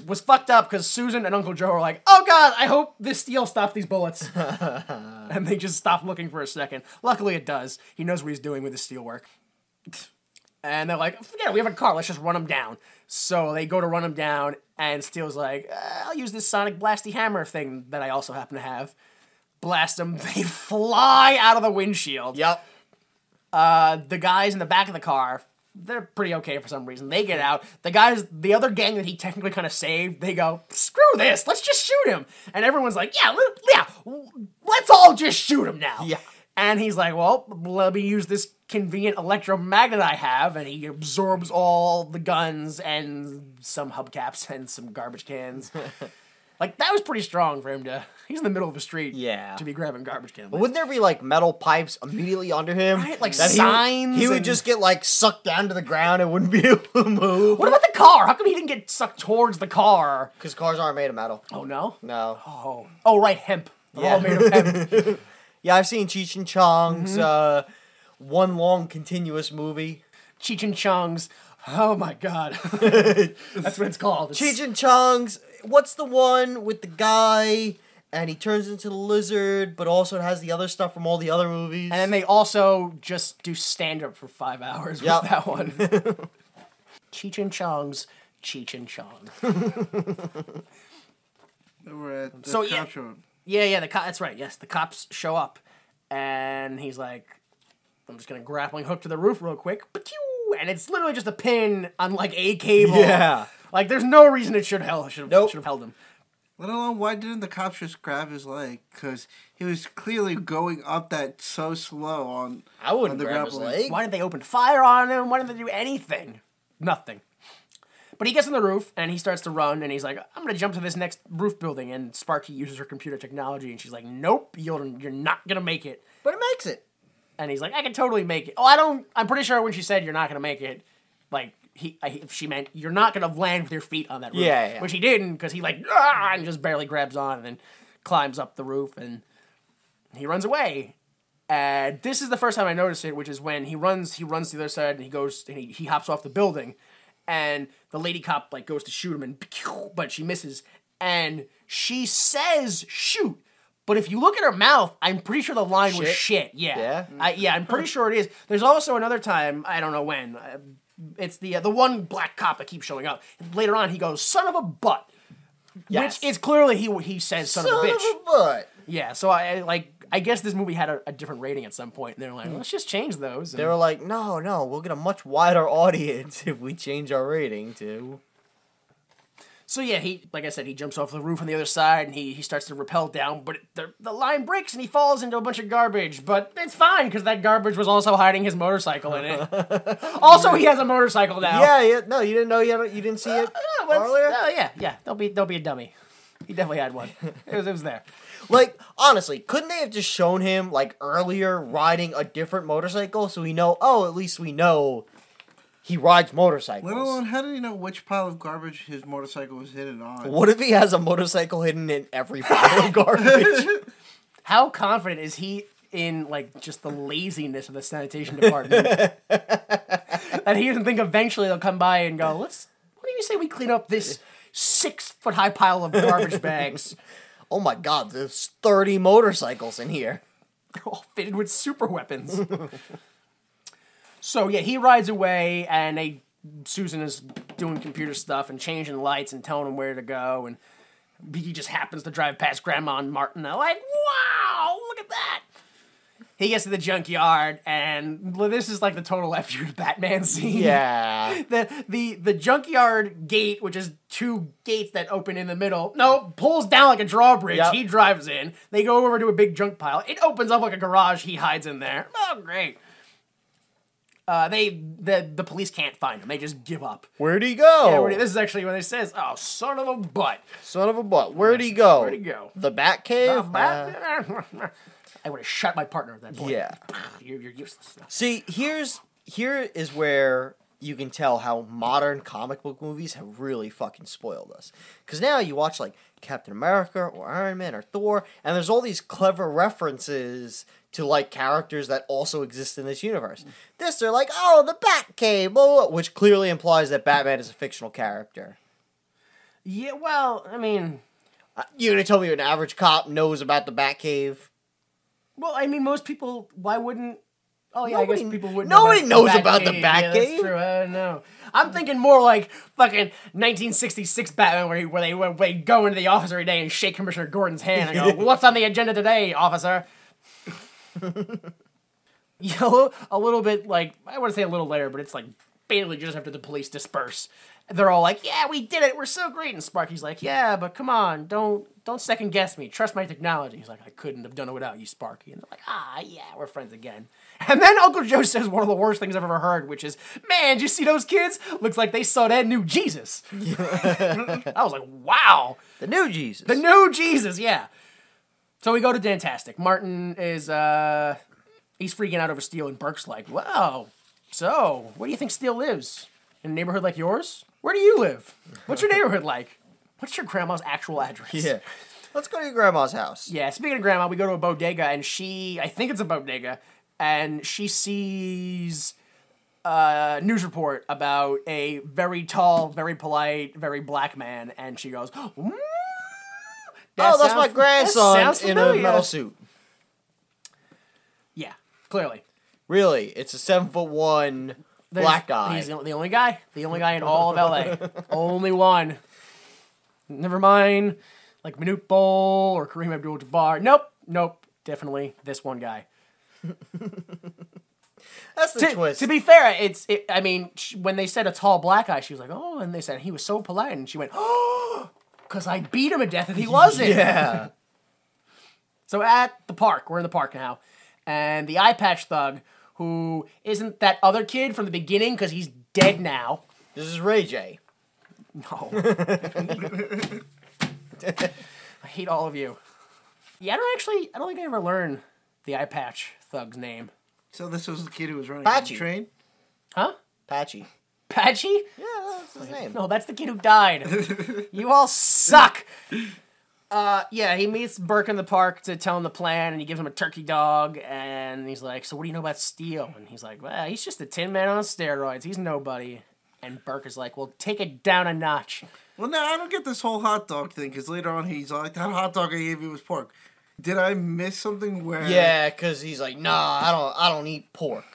was fucked up, because Susan and Uncle Joe are like, oh, God, I hope this steel stops these bullets. And they just stop looking for a second. Luckily, it does. He knows what he's doing with his steel work. And they're like, forget it, we have a car, let's just run him down. So they go to run him down, and Steel's like, I'll use this sonic blasty hammer thing that I also happen to have. Blast them, they fly out of the windshield. Yep. The guys in the back of the car, they're pretty okay for some reason. They get out. The other gang that he technically kind of saved, they go, screw this, let's just shoot him. And everyone's like, yeah, let's all just shoot him now. Yeah. And he's like, well, let me use this convenient electromagnet I have, and he absorbs all the guns and some hubcaps and some garbage cans. That was pretty strong for him he's in the middle of the street to be grabbing garbage cans. But wouldn't there be, metal pipes immediately under him? Right, signs? He would just get, sucked down to the ground and wouldn't be able to move. What about the car? How come he didn't get sucked towards the car? Because cars aren't made of metal. Oh, no? No. Oh, right, hemp. They're all made of hemp. Yeah, I've seen Cheech and Chong's one long continuous movie. Cheech and Chong's. Oh my God. That's what it's called. Cheech and Chong's. What's the one with the guy and he turns into the lizard, but also it has the other stuff from all the other movies? And then they also just do stand-up for 5 hours with that one. Cheech and Chong's Cheech and Chong. We're at the So, cop show. Yeah, that's right. Yes, the cops show up, and he's like, I'm just gonna grappling hook to the roof real quick, and it's literally just a pin on like a cable. Yeah. Like there's no reason it should have held him. Let alone, why didn't the cops just grab his leg? Because he was clearly going up that so slow on. I wouldn't on the grab his grappling. leg. Why didn't they open fire on him? Why didn't they do anything? Nothing. But he gets on the roof and he starts to run and he's like, I'm going to jump to this next roof building. And Sparky uses her computer technology and she's like, nope, you're not going to make it. But it makes it. And he's like, I can totally make it. Oh, I'm pretty sure when she said you're not going to make it, like, she meant you're not going to land with your feet on that roof. Yeah. Which he didn't because he like, and just barely grabs on and then climbs up the roof and he runs away. And this is the first time I noticed it, which is when he runs to the other side and he goes and he hops off the building. And the lady cop like goes to shoot him, but she misses. And she says shoot, but if you look at her mouth, I'm pretty sure the line was shit. Yeah, I'm pretty sure it is. There's also another time, I don't know when. It's the one black cop that keeps showing up. Later on, he goes son of a butt, which is clearly he says son of a bitch. Son of a butt. Yeah, so I guess this movie had a different rating at some point, and they're like, let's just change those. They were like, no, we'll get a much wider audience if we change our rating to... So yeah, like I said, he jumps off the roof on the other side, and he starts to rappel down, but the line breaks, and he falls into a bunch of garbage, but it's fine, because that garbage was also hiding his motorcycle in it. Also, he has a motorcycle now. Yeah, no, you didn't know you didn't see it earlier? Yeah, don't be a dummy. He definitely had one. It was there. Like, honestly, couldn't they have just shown him, like, earlier riding a different motorcycle so at least we know he rides motorcycles? Let alone, how did he know which pile of garbage his motorcycle was hidden on? What if he has a motorcycle hidden in every pile of garbage? How confident is he in, like, just the laziness of the sanitation department? That he doesn't think eventually they'll come by and go, what do you say we clean up this 6-foot-high pile of garbage bags? Oh my god, there's 30 motorcycles in here. All fitted with super weapons. So yeah, he rides away, and Susan is doing computer stuff and changing lights and telling him where to go, and he just happens to drive past Grandma and Martin. They're like, wow, look at that. He gets to the junkyard, and this is like the total F you to Batman scene. Yeah. The junkyard gate, which is 2 gates that open in the middle, pulls down like a drawbridge. Yep. He drives in. They go over to a big junk pile. It opens up like a garage. He hides in there. Oh, great. The police can't find him. They just give up. Where'd he go? Yeah, this is actually when they says, oh, son of a butt. Son of a butt. Where'd he go? Where'd he go? The Batcave? I would have shot my partner at that point. Yeah. You're useless. See, here is where you can tell how modern comic book movies have really fucking spoiled us. Because now you watch, like, Captain America or Iron Man or Thor, and there's all these clever references to, like, characters that also exist in this universe. This, they're like, oh, the Batcave, blah, blah, which clearly implies that Batman is a fictional character. Yeah, well, I mean... You gonna tell me an average cop knows about the Batcave? Well, I mean, most people, why wouldn't... Oh, yeah, I guess people wouldn't Nobody knows about the Batcave. Yeah, that's true. I don't know. I'm thinking more like fucking 1966 Batman where they go into the office every day and shake Commissioner Gordon's hand and go, what's on the agenda today, officer? Yeah, a little bit like, I wouldn't say a little later, but it's like basically just after the police disperse. They're all like, yeah, we did it. We're so great. And Sparky's like, yeah, but come on. Don't second guess me. Trust my technology. He's like, I couldn't have done it without you, Sparky. And they're like, yeah, we're friends again. And then Uncle Joe says one of the worst things I've ever heard, which is, man, did you see those kids? Looks like they saw that new Jesus. I was like, wow. The new Jesus. The new Jesus, yeah. So we go to Dantastic. Martin is, he's freaking out over Steele, and Burke's like, wow, so where do you think Steele lives? In a neighborhood like yours? Where do you live? What's your neighborhood like? What's your grandma's actual address? Yeah. Let's go to your grandma's house. Yeah, speaking of grandma, we go to a bodega, and I think it's a bodega, and she sees a news report about a very tall, very polite, very black man, and she goes, that's my grandson in a metal suit. Yeah, clearly. Really, it's a 7'1" Black guy. He's the only guy. The only guy in all of LA. Only one. Never mind, like Manute Bol or Kareem Abdul-Jabbar. Nope. Definitely this one guy. That's the twist. To be fair, I mean, when they said a tall black guy, she was like, oh, and they said he was so polite, and she went, oh, because I'd beat him to death if he wasn't. Yeah. So at the park, we're in the park now, and the eye patch thug, who isn't that other kid from the beginning because he's dead now. This is Ray J. No. I hate all of you. Yeah, I don't think I ever learned the eye patch thug's name. So this was the kid who was running Patchy. the train? Huh? Patchy. Patchy? Yeah, that's his name. No, that's the kid who died. You all suck. Yeah, he meets Burke in the park to tell him the plan, and he gives him a turkey dog, and he's like, so what do you know about Steel? And he's like, well, he's just a tin man on steroids. He's nobody. And Burke is like, well, take it down a notch. Well, no, I don't get this whole hot dog thing, because later on he's like, that hot dog I gave you was pork. Did I miss something where... Yeah, because he's like, nah, I don't eat pork.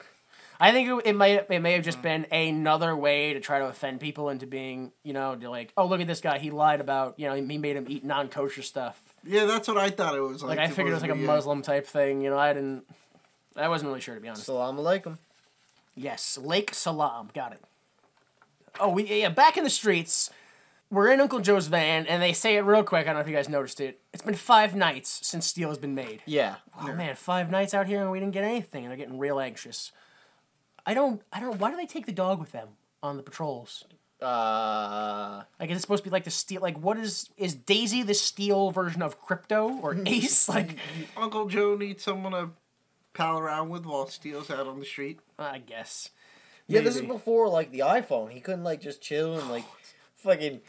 I think it may have just been another way to try to offend people into being, like, oh, look at this guy. He lied about, he made him eat non-kosher stuff. Yeah, that's what I thought it was like. Like, I figured it was like a Muslim type thing. I wasn't really sure, to be honest. Salam alaikum. Yes, Lake Salam. Got it. Oh, back in the streets. We're in Uncle Joe's van, and they say it real quick. I don't know if you guys noticed it. It's been 5 nights since Steel has been made. Yeah. Oh, man, 5 nights out here, and we didn't get anything, and they're getting real anxious. I don't, why do they take the dog with them on the patrols? Like, is it supposed to be like the Steel, like, what is Daisy the Steel version of Crypto, or Ace? Like, Uncle Joe needs someone to pal around with while Steel's out on the street. I guess. Yeah, this is before, like, the iPhone. He couldn't, like, just chill and, like, fucking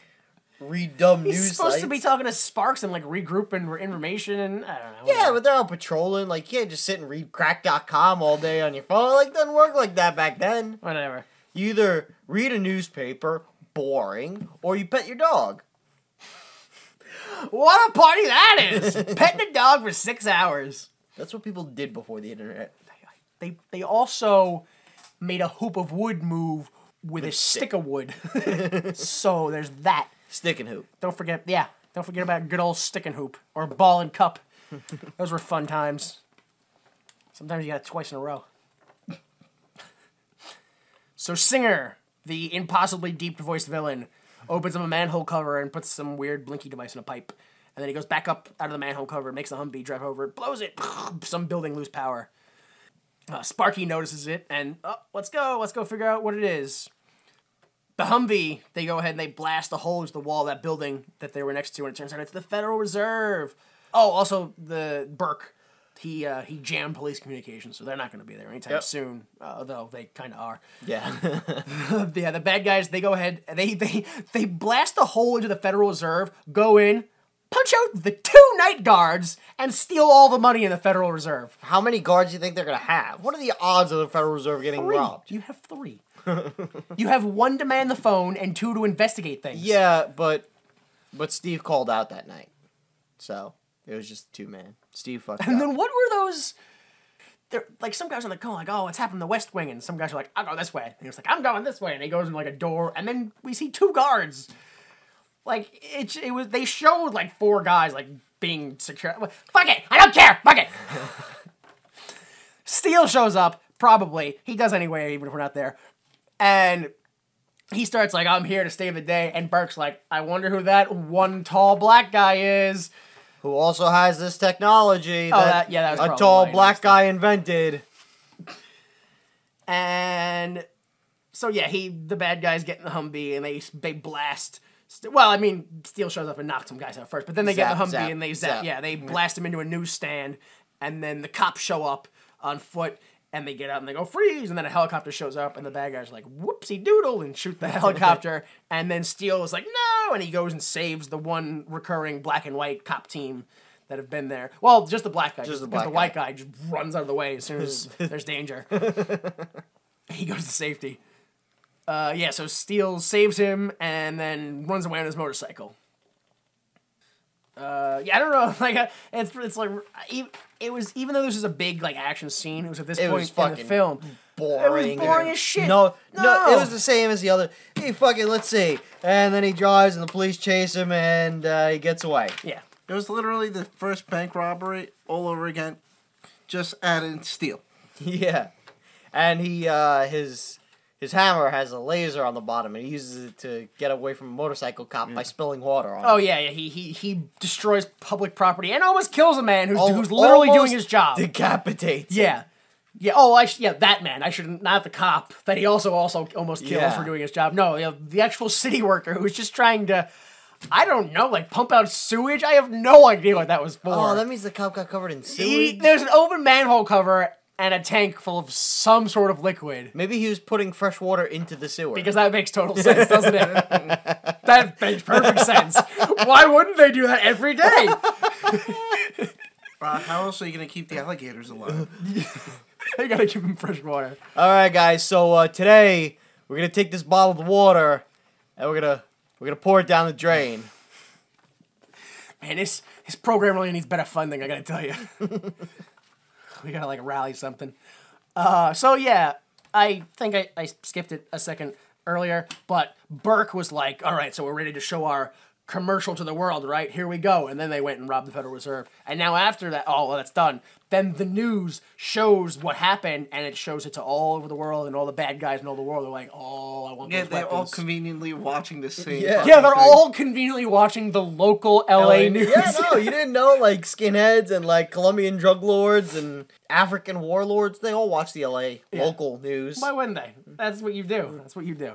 read dumb news He's supposed sites. to be talking to Sparks and, like, regrouping information, and I don't know. Yeah, but they're out patrolling. Like, you can't just sit and read crack.com all day on your phone. Like, doesn't work like that back then. Whatever. You either read a newspaper, boring, or you pet your dog. What a party that is! Petting a dog for 6 hours. That's what people did before the internet. They also made a hoop of wood move with a stick of wood. So there's that. Stick and hoop. Don't forget about good old stick and hoop or ball and cup. Those were fun times. Sometimes you got it twice in a row. So Singer, the impossibly deep-voiced villain, opens up a manhole cover and puts some weird blinky device in a pipe. And then he goes back up out of the manhole cover, makes the Humvee drive over it, blows it. Some building lose power. Sparky notices it, and let's go figure out what it is. The Humvee, they go ahead and they blast a hole into the wall of that building that they were next to, and it turns out it's the Federal Reserve. Oh, also the Burke, he jammed police communications, so they're not going to be there anytime soon, although they kind of are. Yeah. Yeah, the bad guys, they go ahead, they blast a hole into the Federal Reserve, go in, punch out the 2 night guards, and steal all the money in the Federal Reserve. How many guards do you think they're going to have? What are the odds of the Federal Reserve getting 3. robbed? You have 3. You have 1 to man the phone and 2 to investigate things. Yeah, but Steve called out that night. So, it was just 2 man. Steve fucked And up. then what were those... Like, some guys are like, oh, it's happened in the West Wing, and some guys are like, I'll go this way. And he was like, I'm going this way, and he goes in like a door, and then we see 2 guards. Like, they showed like 4 guys, like, being secure. Fuck it! I don't care! Fuck it! Steel shows up, probably. He does anyway, even if we're not there. And he starts like, I'm here to save the day. And Burke's like, I wonder who that one tall black guy is. Who also has this technology that was a probably tall why he black noticed guy invented. And so, yeah, the bad guys get in the Humvee and they blast. Well, I mean, Steel shows up and knocks some guys out first, but then they get in the Humvee and they zap. Yeah, they blast him into a newsstand, and then the cops show up on foot, and they get out and they go, freeze, and then a helicopter shows up, and the bad guys are like, whoopsie doodle, and shoot the helicopter, and then Steel is like, no, and he goes and saves the one recurring black and white cop team that have been there. Well, just the black guy, because the white guy just runs out of the way as soon as there's danger. He goes to safety. So Steel saves him and then runs away on his motorcycle. I don't know. Like, it's like it was, even though this was a big like action scene, it was at this point in the film. boring. It was boring as shit. No, it was the same as the other. Hey, fuck it, let's see. And then he drives, and the police chase him, and he gets away. Yeah. It was literally the first bank robbery all over again, just added steel. Yeah, and he his hammer has a laser on the bottom, and he uses it to get away from a motorcycle cop by spilling water on him. Oh yeah. He destroys public property and almost kills a man who's literally doing his job. Decapitates. Yeah. Yeah. Oh, that man. I should not the cop that he also almost kills for doing his job. No, the actual city worker who's just trying to, I don't know, like pump out sewage. I have no idea what that was for. Oh, that means the cop got covered in sewage. There's an open manhole cover and a tank full of some sort of liquid. Maybe he was putting fresh water into the sewer. Because that makes total sense, doesn't it? That makes perfect sense. Why wouldn't they do that every day? How else are you going to keep the alligators alive? They gotta give them fresh water. All right, guys. So today we're gonna take this bottle of water and we're gonna pour it down the drain. Man, this program really needs better funding. I gotta tell you. We gotta like rally something. So yeah, I think I skipped it a second earlier, but Burke was like, "All right, so we're ready to show our commercial to the world, right? Here we go." And then they went and robbed the Federal Reserve. And now after that, that's done. Then the news shows what happened, and it shows it to all over the world, and all the bad guys in all the world are like, "Oh, I want those weapons." They're all conveniently watching the same. Yeah, they're all conveniently watching the local LA news. Yeah, no, you didn't know, like, skinheads and, like, Colombian drug lords and African warlords, they all watch the LA local news. Why wouldn't they? That's what you do. That's what you do.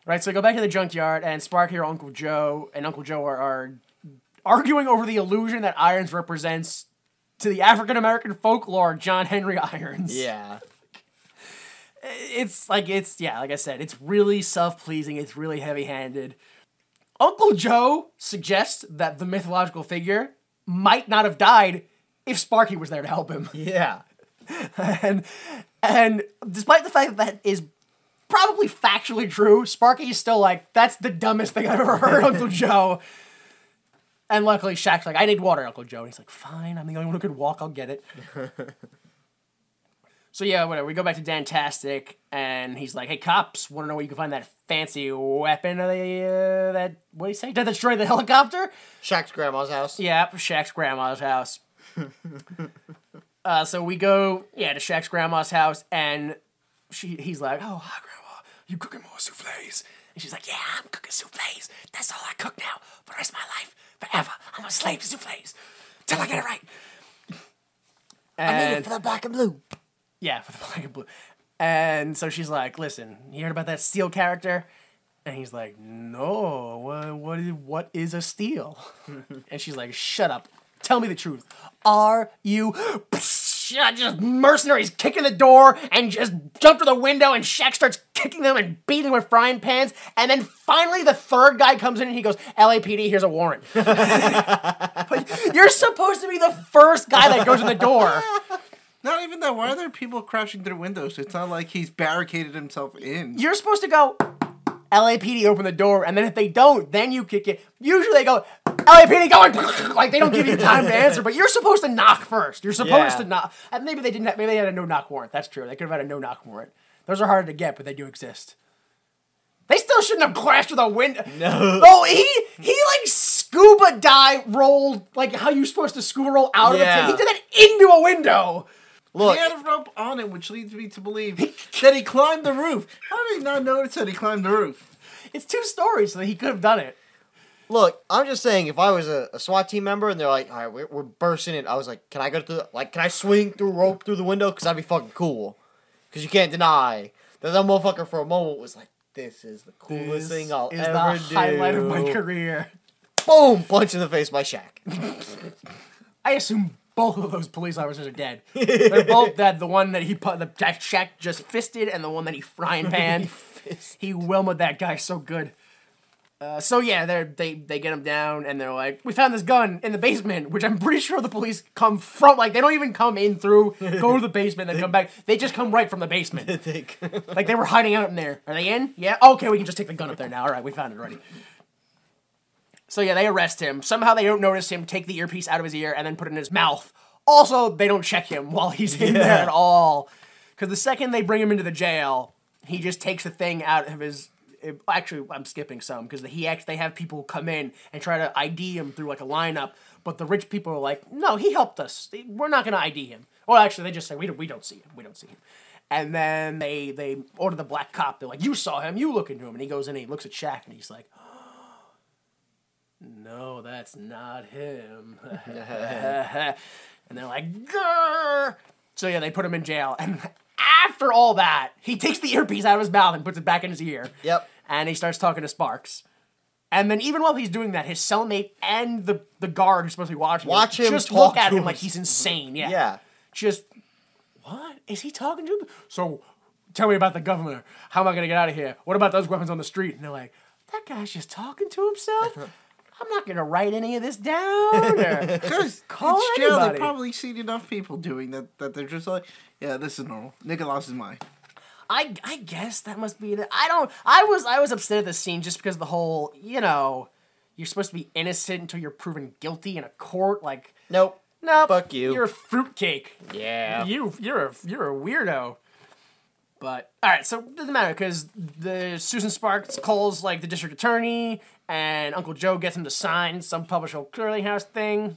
Right, so go back to the junkyard, and Sparky or Uncle Joe are arguing over the illusion that Irons represents to the African-American folklore John Henry Irons. Yeah. Like I said, it's really self-pleasing, it's really heavy-handed. Uncle Joe suggests that the mythological figure might not have died if Sparky was there to help him. Yeah. And despite the fact that is probably factually true, Sparky is still like, "That's the dumbest thing I've ever heard, Uncle Joe." And luckily, Shaq's like, "I need water, Uncle Joe." And he's like, "Fine, I'm the only one who could walk, I'll get it." So yeah, whatever. We go back to Dantastic, and he's like, "Hey, cops, want to know where you can find that fancy weapon what do you say? That destroyed the helicopter?" Shaq's grandma's house. Yeah, Shaq's grandma's house. So we go, to Shaq's grandma's house, and he's like, "Oh, hi, Grandma, you cooking more souffles?" And she's like, "Yeah, I'm cooking souffles. That's all I cook now for the rest of my life. Forever. I'm a slave to souffles. Till I get it right." I need it for the black and blue. Yeah, for the black and blue. And so she's like, "Listen, you heard about that Steel character?" And he's like, "No, what is a Steel?" And she's like, "Shut up. Tell me the truth. Are you..." Just mercenaries kicking the door and just jump to the window, and Shaq starts kicking them and beating them with frying pans, and then finally the third guy comes in and he goes, "LAPD, here's a warrant." But you're supposed to be the first guy that goes in the door. Not even that. Why are there people crashing through windows? It's not like he's barricaded himself in. You're supposed to go, "LAPD, open the door," and then if they don't, then you kick it. Usually they go, "LAPD, going," like they don't give you time to answer, but you're supposed to knock first. You're supposed to knock. And maybe they didn't. Maybe they had a no-knock warrant. That's true. They could have had a no-knock warrant. Those are harder to get, but they do exist. They still shouldn't have crashed through the window. No. Oh, he like scuba dive rolled like how you're supposed to scuba roll out of the tank. He did that into a window. Look, he had a rope on him, which leads me to believe that he climbed the roof. How did he not notice that he climbed the roof? It's 2 stories, so he could have done it. Look, I'm just saying, if I was a SWAT team member and they're like, "All right, we're bursting in," I was like, "Can I go through? Can I swing through rope through the window? Because that'd be fucking cool. Because you can't deny that motherfucker for a moment was like, this is the coolest thing I'll ever do. The highlight of my career." Boom! Punch in the face by Shaq. I assume both of those police officers are dead. They're both dead. The one that Shaq just fisted, and the one that he frying panned. He Wilma'd that guy so good. So yeah, they get him down, and they're like, "We found this gun in the basement," which I'm pretty sure the police come from. Like, they don't even come in through, go to the basement, then come back. They just come right from the basement. Like, they were hiding out in there. Are they in? Yeah? Okay, we can just take the gun up there now. All right, we found it already. So yeah, they arrest him. Somehow they don't notice him take the earpiece out of his ear and then put it in his mouth. Also, they don't check him while he's in there at all. Because the second they bring him into the jail, he just takes the thing out of his... Actually, I'm skipping some, because they have people come in and try to ID him through, like, a lineup, but the rich people are like, no, he helped us. We're not going to ID him. Well, actually, they just say, we don't see him. We don't see him. And then they order the black cop. They're like, you saw him. You look into him. And he goes in and he looks at Shaq, and he's like, no, that's not him. And they're like, grrr. So, yeah, they put him in jail. And after all that, he takes the earpiece out of his mouth and puts it back in his ear. Yep. And he starts talking to Sparks. And then even while he's doing that, his cellmate and the guard who's supposed to be watching him just look at him like he's insane. Yeah. Yeah. Just, what? Is he talking to him? So, tell me about the governor. How am I going to get out of here? What about those weapons on the street? And they're like, that guy's just talking to himself? I'm not going to write any of this down or Because call it's jail, anybody. they've probably seen enough people doing that they're just like, yeah, this is normal. Nigga lost his mind. I guess that must be it. I was upset at this scene just because the whole, you're supposed to be innocent until you're proven guilty in a court. Like, Nope. Fuck you. You're a fruitcake. Yeah. You're a weirdo. But all right, so it doesn't matter because the Susan Sparks calls like the district attorney, and Uncle Joe gets him to sign some publisher's clearinghouse thing.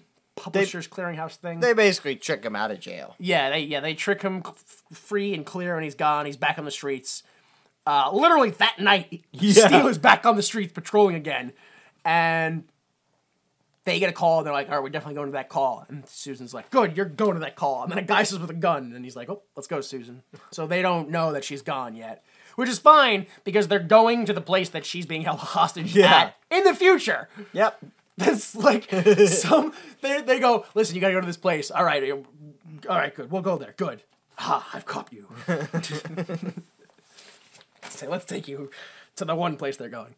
They basically trick him out of jail. They trick him free and clear, and he's gone. He's back on the streets. Literally that night, Steele is back on the streets patrolling again, and they get a call, and they're like, all right, we're definitely going to that call. And Susan's like, good, you're going to that call. And then a guy says with a gun, and he's like, oh, let's go, Susan. So they don't know that she's gone yet. Which is fine, because they're going to the place that she's being held hostage at in the future. Yep. That's like, they go, listen, you gotta go to this place. All right, good, we'll go there, good. Ha, I've caught you. Let's take you to the one place they're going.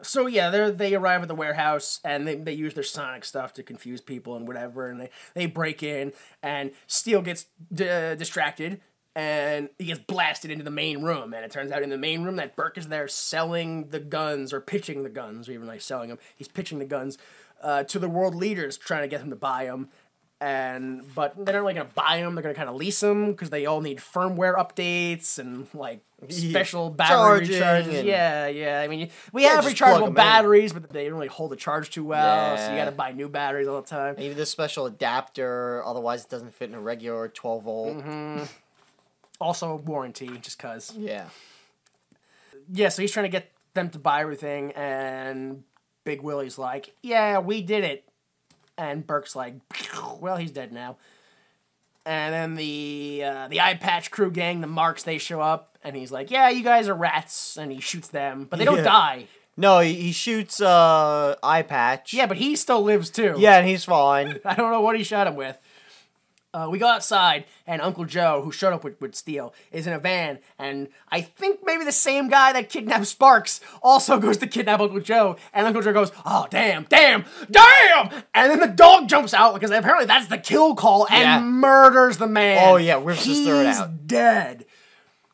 So yeah, they arrive at the warehouse, and they use their sonic stuff to confuse people and whatever, and they break in, and Steele gets distracted, and he gets blasted into the main room, and it turns out in the main room that Burke is there selling the guns, or pitching the guns, or even like selling them. He's pitching the guns to the world leaders, trying to get them to buy them. But they're not really going to buy them, they're going to kind of lease them, because they all need firmware updates and, like, special battery recharges. Yeah. I mean, we have rechargeable batteries, but they don't really hold the charge too well, so you got to buy new batteries all the time. Maybe this special adapter, otherwise it doesn't fit in a regular 12-volt. Mm-hmm. Also, warranty, just cuz. Yeah. Yeah, so he's trying to get them to buy everything, and Big Willie's like, yeah, we did it. And Burke's like, well, he's dead now. And then the Eye Patch crew gang, the Marks, they show up, and he's like, yeah, you guys are rats, and he shoots them, but they don't die. No, he shoots Eye Patch. Yeah, but he still lives too. Yeah, and he's fine. I don't know what he shot him with. We go outside, and Uncle Joe, who showed up with Steele, is in a van, and I think maybe the same guy that kidnapped Sparks also goes to kidnap Uncle Joe, and Uncle Joe goes, oh, damn! And then the dog jumps out, because apparently that's the kill call, and murders the man. Oh, yeah, rips his throat out. He's dead.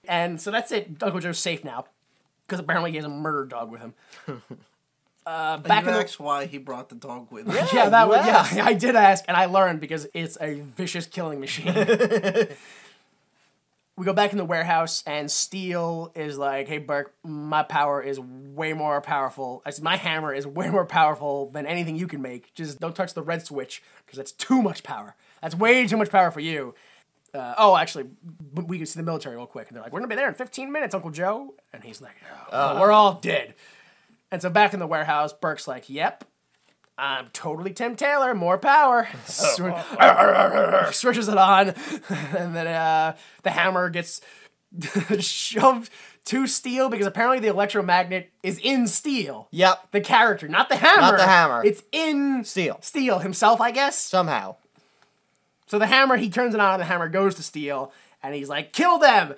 And so that's it. Uncle Joe's safe now, because apparently he has a murder dog with him. Back in asked why he brought the dog with him. Yeah, I did ask, and I learned because it's a vicious killing machine. We go back in the warehouse, and Steele is like, hey, Burke, my power is way more powerful. I said, my hammer is way more powerful than anything you can make. Just don't touch the red switch, because that's too much power. That's way too much power for you. Actually, we can see the military real quick, and they're like, we're going to be there in 15 minutes, Uncle Joe. And he's like, we're all dead. And so back in the warehouse, Burke's like, yep, I'm totally Tim Taylor, more power. Switches it on, and then the hammer gets shoved to Steele, because apparently the electromagnet is in Steele. Yep. The character, not the hammer. Not the hammer. It's in Steele himself, I guess. Somehow. So the hammer, he turns it on, and the hammer goes to Steele, and he's like, kill them!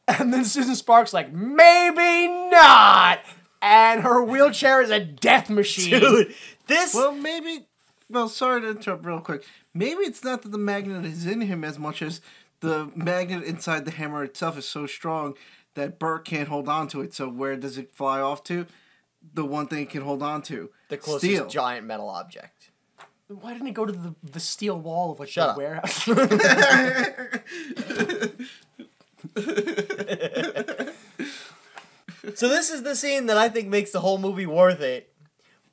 And then Susan Sparks like, maybe not! And her wheelchair is a death machine. Dude, Well, sorry to interrupt real quick. Maybe it's not that the magnet is in him as much as the magnet inside the hammer itself is so strong that Burke can't hold on to it. So where does it fly off to? The one thing it can hold on to. The closest giant metal object. Why didn't it go to the steel wall of like Shut the up. warehouse? So this is the scene that I think makes the whole movie worth it.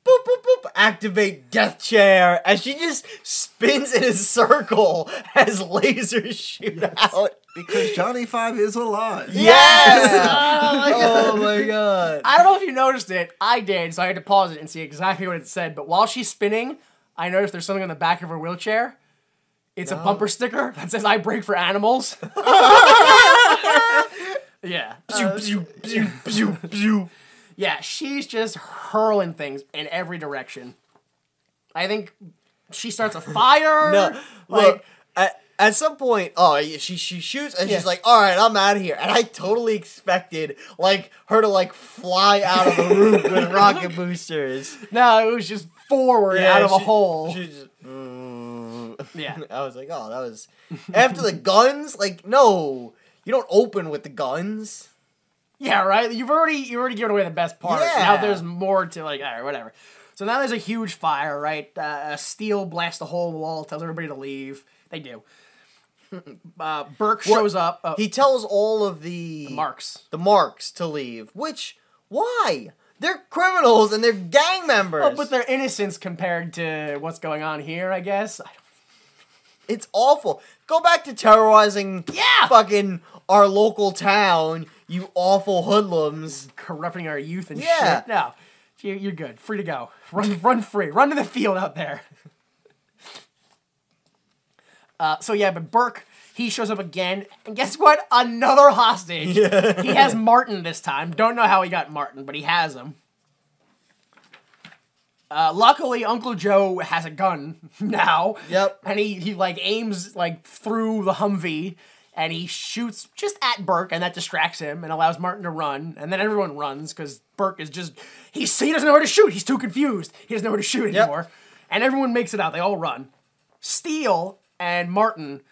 Boop, boop, boop, activate death chair, and she just spins in a circle as lasers shoot out. Because Johnny Five is alive. Yes! Oh Oh my god. I don't know if you noticed it. I did, so I had to pause it and see exactly what it said. But while she's spinning, I noticed there's something on the back of her wheelchair. It's a bumper sticker that says "I break for animals." Yeah. Yeah, she's just hurling things in every direction. I think she starts a fire. No, look, at some point, she shoots and she's like, all right, I'm out of here. And I totally expected, like, her to, like, fly out of the roof with rocket boosters. No, it was just forward out of a hole. She just, Yeah. I was like, oh, that was... After the guns? Like, no. You don't open with the guns. Yeah, right? You've already given away the best part. Yeah. Now there's more to, like, all right, whatever. So now there's a huge fire, right? A steel blasts a hole in the wall, tells everybody to leave. They do. Burke shows up. He tells all of the Marks. the marks to leave. Which, why? They're criminals and they're gang members. Oh, but they're innocents compared to what's going on here, I guess. It's awful. Go back to terrorizing fucking our local town, you awful hoodlums. Corrupting our youth and Yeah. shit. No. You're good. Free to go. Run free. Run to the field out there. But Burke, he shows up again, and guess what? Another hostage. Yeah. He has Martin this time. Don't know how he got Martin, but he has him. Luckily, Uncle Joe has a gun now. Yep. And he like aims like through the Humvee, and he shoots just at Burke, and that distracts him and allows Martin to run. And then everyone runs because Burke is just he doesn't know where to shoot. He's too confused. He doesn't know where to shoot anymore. And everyone makes it out. They all run. Steele and Martin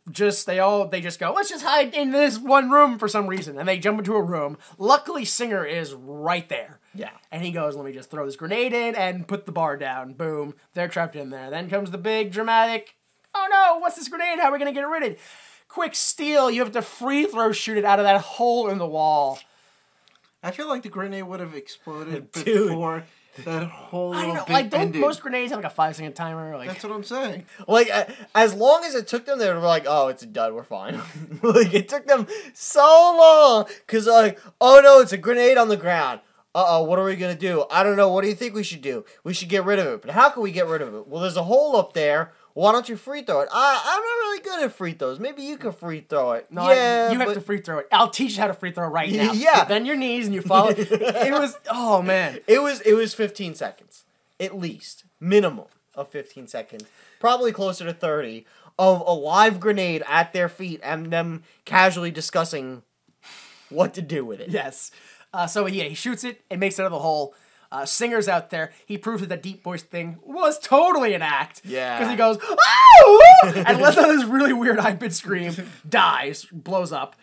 they just go, let's just hide in this one room for some reason. And they jump into a room. Luckily, Singer is right there. Yeah. And he goes, let me just throw this grenade in and put the bar down. Boom. They're trapped in there. Then comes the big dramatic, oh no, what's this grenade? How are we going to get rid of it? Quick, Steele, you have to free throw shoot it out of that hole in the wall. I feel like the grenade would have exploded Dude. before that whole I don't little know, bit like, don't ended. most grenades have like a 5-second timer? Like, That's what I'm saying. Like, as long as it took them, they were like, oh, it's a dud, we're fine. Like, it took them so long. Because, like, oh no, it's a grenade on the ground. Uh-oh, what are we going to do? I don't know, what do you think we should do? We should get rid of it. But how can we get rid of it? Well, there's a hole up there. Why don't you free throw it? I'm not really good at free throws. Maybe you can free throw it. no, you have to free throw it. I'll teach you how to free throw right now. Yeah. Bend your knees and you follow. It was, oh man. It was 15 seconds. At least. Minimum of 15 seconds. Probably closer to 30. Of a live grenade at their feet and them casually discussing what to do with it. Yes. He shoots it. It makes it out of the hole. Singer's out there. He proves that the deep voice thing was totally an act. Yeah. Because he goes, oh! And lets out this really weird high-pitched scream. Dies. Blows up.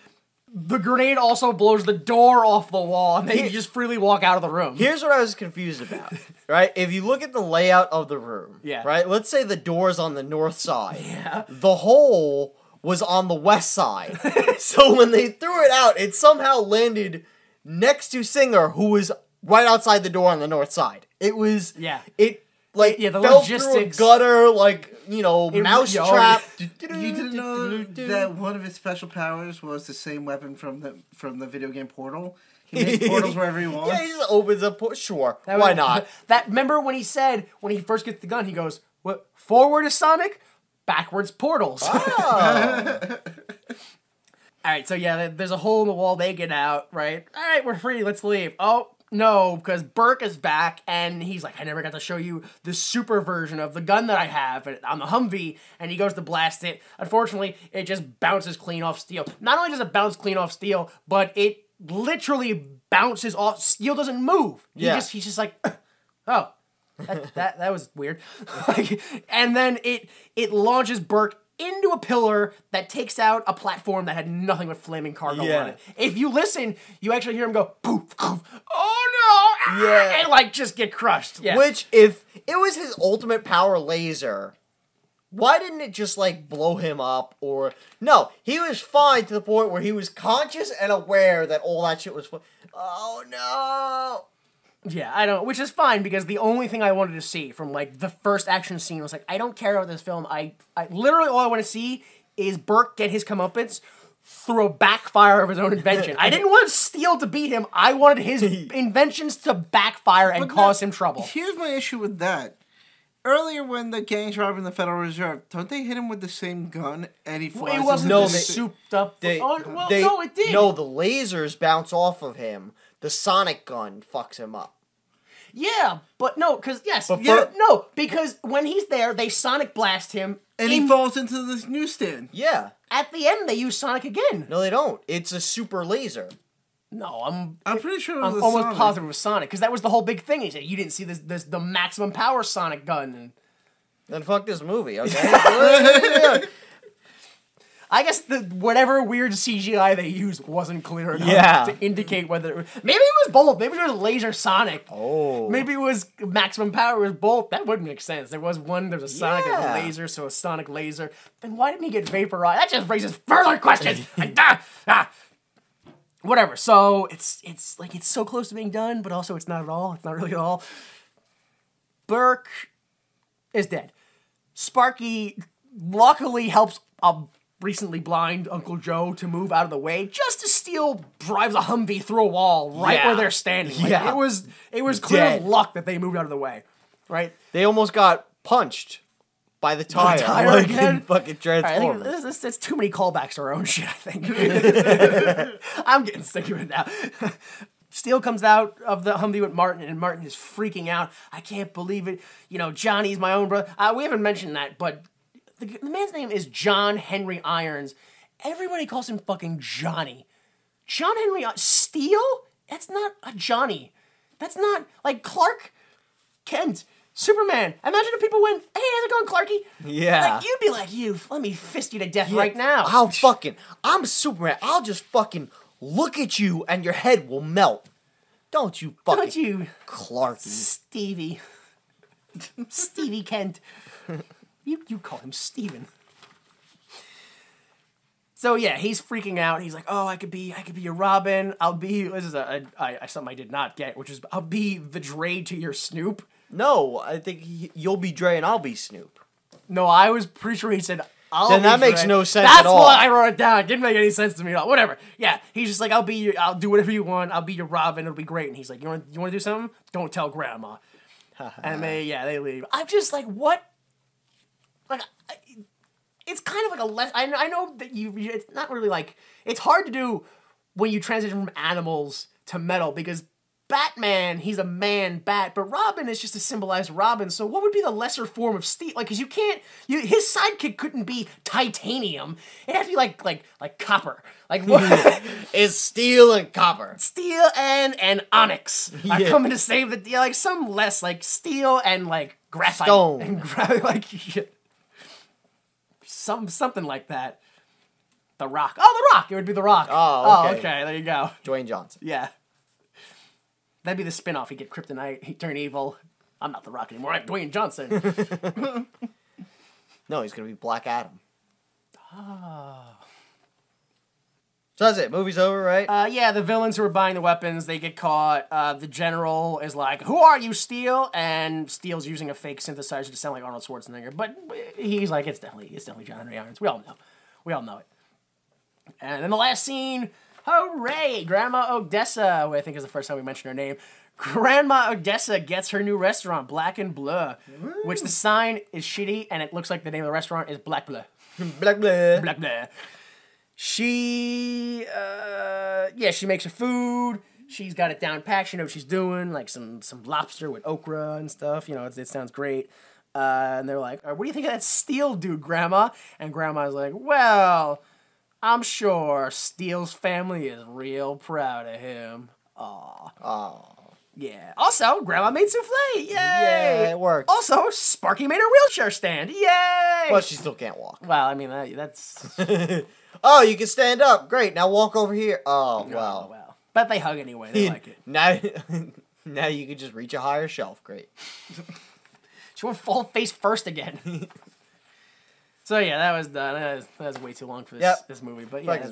The grenade also blows the door off the wall, and they just freely walk out of the room. Here's what I was confused about, right? If you look at the layout of the room, right? Let's say the door's on the north side. Yeah. The hole was on the west side. So when they threw it out, it somehow landed next to Singer, who was right outside the door on the north side. It was... Yeah. It, like, the fell logistics. through a gutter, like, mouse trap. You didn't know that one of his special powers was the same weapon from the video game Portal? He makes portals wherever he wants. Yeah, he just opens up... Sure, That why was- not? Remember when he said, when he first gets the gun, he goes, what, forward is Sonic? Backwards portals. Oh. Alright, so there's a hole in the wall, they get out, right? Alright, we're free, let's leave. Oh, no, because Burke is back, and he's like, I never got to show you the super version of the gun that I have on the Humvee, and he goes to blast it. Unfortunately, it just bounces clean off Steel. Not only does it bounce clean off Steel, but it literally bounces off. Steel doesn't move. He's just like, oh, that was weird. And then it launches Burke into a pillar that takes out a platform that had nothing but flaming cargo on it. If you listen, you actually hear him go, poof, poof, oh Yeah. and like just get crushed. Yeah. Which, if it was his ultimate power laser, why didn't it just like blow him up? Or no, he was fine to the point where he was conscious and aware that all that shit was. Oh no. Yeah, I don't, which is fine because the only thing I wanted to see from like the first action scene was like, I don't care about this film. I literally all I want to see is Burke get his comeuppance through a backfire of his own invention. I didn't want Steel to beat him. I wanted his inventions to backfire and cause him trouble. Here's my issue with that. Earlier, when the gang's robbing the Federal Reserve, don't they hit him with the same gun and he flies? It wasn't No, the they- souped up. They, No, it did. No, the lasers bounce off of him. The sonic gun fucks him up. Yeah, but no, because yes, But yeah, for- no, because when he's there, they sonic blast him, And he falls into this newsstand. Yeah. At the end, they use Sonic again. No, they don't. It's a super laser. No, I'm pretty sure it was I'm a almost Sonic. positive it was Sonic because that was the whole big thing. He said you didn't see this the maximum power Sonic gun. And Then fuck this movie, okay? I guess whatever weird CGI they used wasn't clear enough Yeah. to indicate whether maybe it was both. Maybe it was Laser Sonic. Oh. Maybe it was maximum power. It was both. That wouldn't make sense. There was a Sonic and a Yeah. laser, so a Sonic laser. Then why didn't he get vaporized? That just raises further questions. Whatever. So it's like it's so close to being done, but also it's not at all. It's not really at all. Burke is dead. Sparky luckily helps a recently blind Uncle Joe to move out of the way just to Steel drives a Humvee through a wall right Yeah. where they're standing. Like, Yeah. it was clear Dead. luck that they moved out of the way, right? They almost got punched by the tire. tire like again? in fucking All right, I think Transformers. that's too many callbacks to our own shit, I think. I'm getting sick of it now. Steel comes out of the Humvee with Martin, and Martin is freaking out. I can't believe it. You know, Johnny's my own brother. We haven't mentioned that, but the man's name is John Henry Irons. Everybody calls him fucking Johnny. John Henry Steel? That's not a Johnny. That's not like Clark Kent. Superman. Imagine if people went, hey, how's it going, Clarky? Yeah. Like, you'd be like, let me fist you to death right now. I'm Superman. I'll just fucking look at you and your head will melt. Don't you fucking Don't you, Clarky. Stevie. Stevie Kent. You call him Steven. So yeah, he's freaking out. He's like, "Oh, I could be your Robin. I'll be." This is something I did not get, which is I'll be the Dre to your Snoop. No, I think you'll be Dre and I'll be Snoop. No, I was pretty sure he said. Then that makes no sense That's at all. why I wrote it down. It didn't make any sense to me at all. Whatever. Yeah, he's just like, I'll do whatever you want. I'll be your Robin. It'll be great. And he's like, you want to do something? Don't tell Grandma. And they leave. I'm just like, what? Like, it's kind of like a less. I know that it's not really like it's hard to do when you transition from animals to metal because Batman, he's a man bat, but Robin is just to symbolize Robin. So what would be the lesser form of steel? Like, because his sidekick couldn't be titanium. It has to be like copper. Like what? Is steel and copper. Steel and onyx are Yeah. coming to save the day. Like some less like steel and like graphite Stone. and like shit. Something like that. The Rock. Oh, The Rock. It would be The Rock. Oh, okay. There you go. Dwayne Johnson. Yeah. That'd be the spin-off. He'd get kryptonite, he'd turn evil. I'm not The Rock anymore. I'm Dwayne Johnson. No, he's gonna be Black Adam. So that's it. Movie's over, right? Yeah, the villains who are buying the weapons, they get caught. The general is like, "Who are you, Steel?" And Steel's using a fake synthesizer to sound like Arnold Schwarzenegger. But he's like, it's definitely John Henry Irons. We all know it. And then the last scene, hooray! Grandma Odessa, who I think is the first time we mentioned her name. Grandma Odessa gets her new restaurant, Black and Bleu, which the sign is shitty, and it looks like the name of the restaurant is Black Bleu. Black Bleu. Black Bleu. She makes her food. She's got it down pat. She knows what she's doing, like some lobster with okra and stuff. You know, it sounds great. And they're like, "What do you think of that Steel dude, Grandma?" And Grandma's like, "Well, I'm sure Steel's family is real proud of him." Aw. Yeah. Also, Grandma made souffle. Yay! Yeah, it worked. Also, Sparky made a wheelchair stand. Yay! But she still can't walk. Well, I mean, that's... Oh, you can stand up. Great. Now walk over here. Oh, wow. Well. But they hug anyway. They like it. Now, Now you can just reach a higher shelf. Great. She went fall face first again. So yeah, that was done. That was way too long for this movie. But yeah,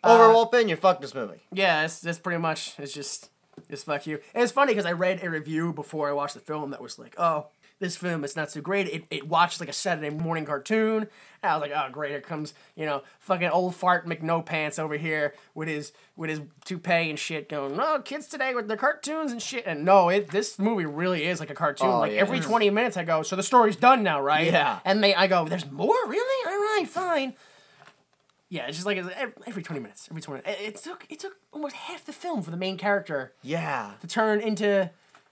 Overall opinion, fuck this movie. Yeah, that's pretty much. It's just fuck you. And it's funny because I read a review before I watched the film that was like, oh, this film is not so great. It watched like a Saturday morning cartoon. And I was like, oh great, here comes, fucking old fart McNo-Pants over here with his toupee and shit going, no, kids today with their cartoons and shit. And no, this movie really is like a cartoon. Every 20 minutes I go, so the story's done now, right? Yeah. And I go, there's more? Really? All right, fine. Yeah, it's just like every 20 minutes. Every 20 minutes. It took almost half the film for the main character to turn into...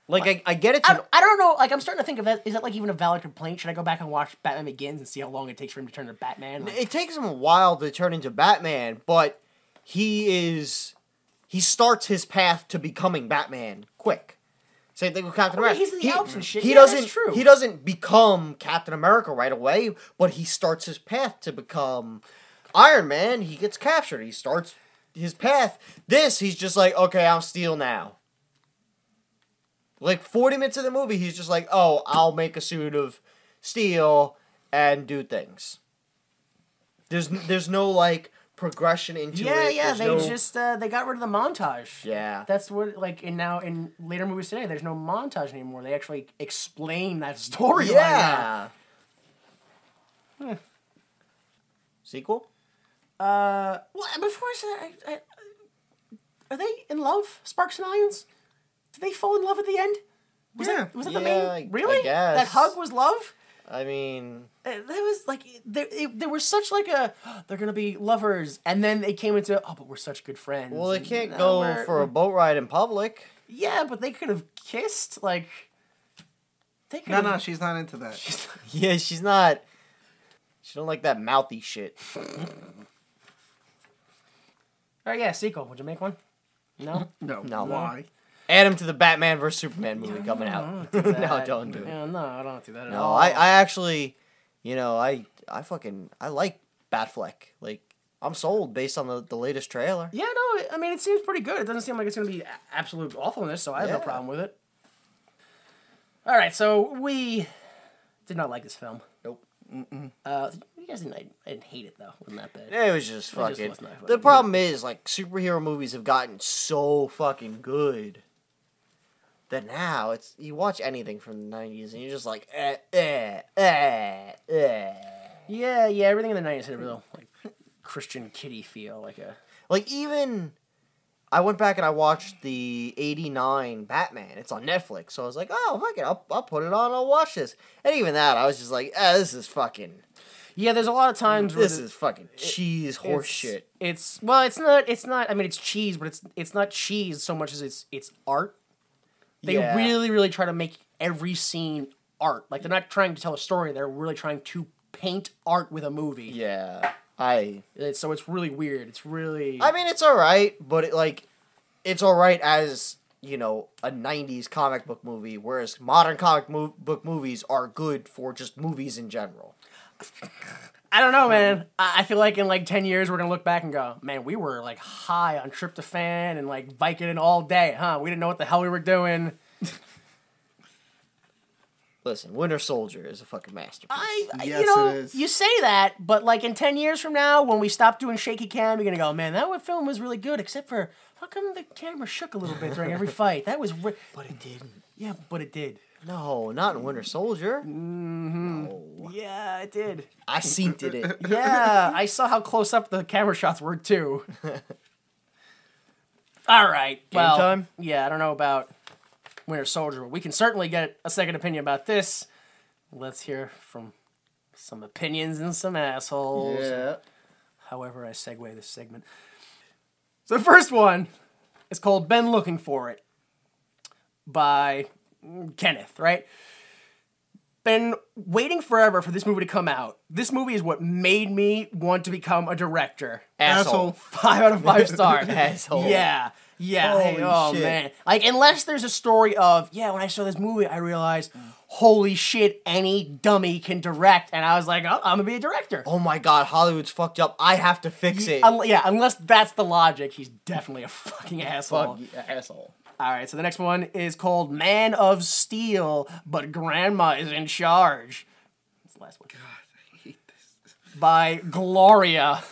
Like, I get it. I don't know. Like, I'm starting to think of that. Is that like even a valid complaint? Should I go back and watch Batman Begins and see how long it takes for him to turn into Batman? It takes him a while to turn into Batman, but he starts his path to becoming Batman quick. Same thing with Captain America. He's in the Alps and shit. That's true. He doesn't become Captain America right away, but he starts his path to become Iron Man. He gets captured. He starts his path. He's just like, okay, I'm Steel now. Like 40 minutes of the movie, he's just like, oh, I'll make a suit of steel and do things. There's no like progression into it. Yeah, they got rid of the montage. Yeah. That's what in later movies today, there's no montage anymore. They actually explain that storyline. Yeah. Sequel? Well, before I say that, are they in love, Sparks and Ions? Did they fall in love at the end? Was that the main? Really? I guess. That hug was love? I mean... That was like... There was such like a... they're gonna be lovers. And then they came into... Oh, but we're such good friends. Well, they can't go for a boat ride in public. Yeah, but they could have kissed. Like... No, she's not into that. She's not... She don't like that mouthy shit. Alright, yeah, sequel. Would you make one? No? No. Why? Add him to the Batman vs. Superman movie coming out. No, don't do it. Yeah, no, I don't do that at No, all. I actually, I like Batfleck. Like, I'm sold based on the latest trailer. Yeah, no, I mean, it seems pretty good. It doesn't seem like it's going to be absolute awfulness, so I have no problem with it. All right, so we did not like this film. Nope. You guys didn't hate it, though. Wasn't that bad? It was just fucking... The problem is, like, superhero movies have gotten so fucking good that now you watch anything from the 90s and you're just like, Yeah, everything in the 90s had a real, like, Christian kiddie feel, like a... Like, even... I went back and I watched the 89 Batman. It's on Netflix, so I was like, oh, fuck it, I'll put it on, I'll watch this. And even that, I was just like, this is fucking... Yeah, there's a lot of times where... This is fucking cheese horse shit. It's not, I mean, it's cheese, but it's not cheese so much as it's art. They really, really try to make every scene art. Like, they're not trying to tell a story, they're really trying to paint art with a movie. Yeah. So it's really weird. It's really... I mean, it's alright, but it's alright as, a 90s comic book movie, whereas modern comic book movies are good for just movies in general. I don't know, man. I feel like in, 10 years, we're going to look back and go, man, we were, high on tryptophan and, Vicodin all day, huh? We didn't know what the hell we were doing. Listen, Winter Soldier is a fucking masterpiece. Yes, it is. You say that, but in 10 years from now, when we stop doing shaky cam, you're gonna go, man, that film was really good, except for how come the camera shook a little bit during every fight? That was, but it didn't. Yeah, but it did. No, not in Winter Soldier. Mm-hmm. No. Yeah, it did. I seen it. Yeah, I saw how close up the camera shots were too. All right, Game time? Yeah, I don't know about Winter Soldier. We can certainly get a second opinion about this. Let's hear from some opinions and some assholes. Yeah. However I segue this segment. So the first one is called Been Looking For It by Kenneth, right? Been waiting forever for this movie to come out. This movie is what made me want to become a director. Asshole. 5 out of 5 stars. Asshole. Yeah. Holy oh shit. Man. Unless there's a story of, when I saw this movie, I realized, holy shit, any dummy can direct. And I was like, oh, I'm gonna be a director. Oh my god, Hollywood's fucked up. I have to fix it. Yeah, unless that's the logic, he's definitely a fucking asshole. Fuck, asshole. All right, so the next one is called Man of Steel, but Grandma is in charge. That's the last one. God, I hate this. By Gloria.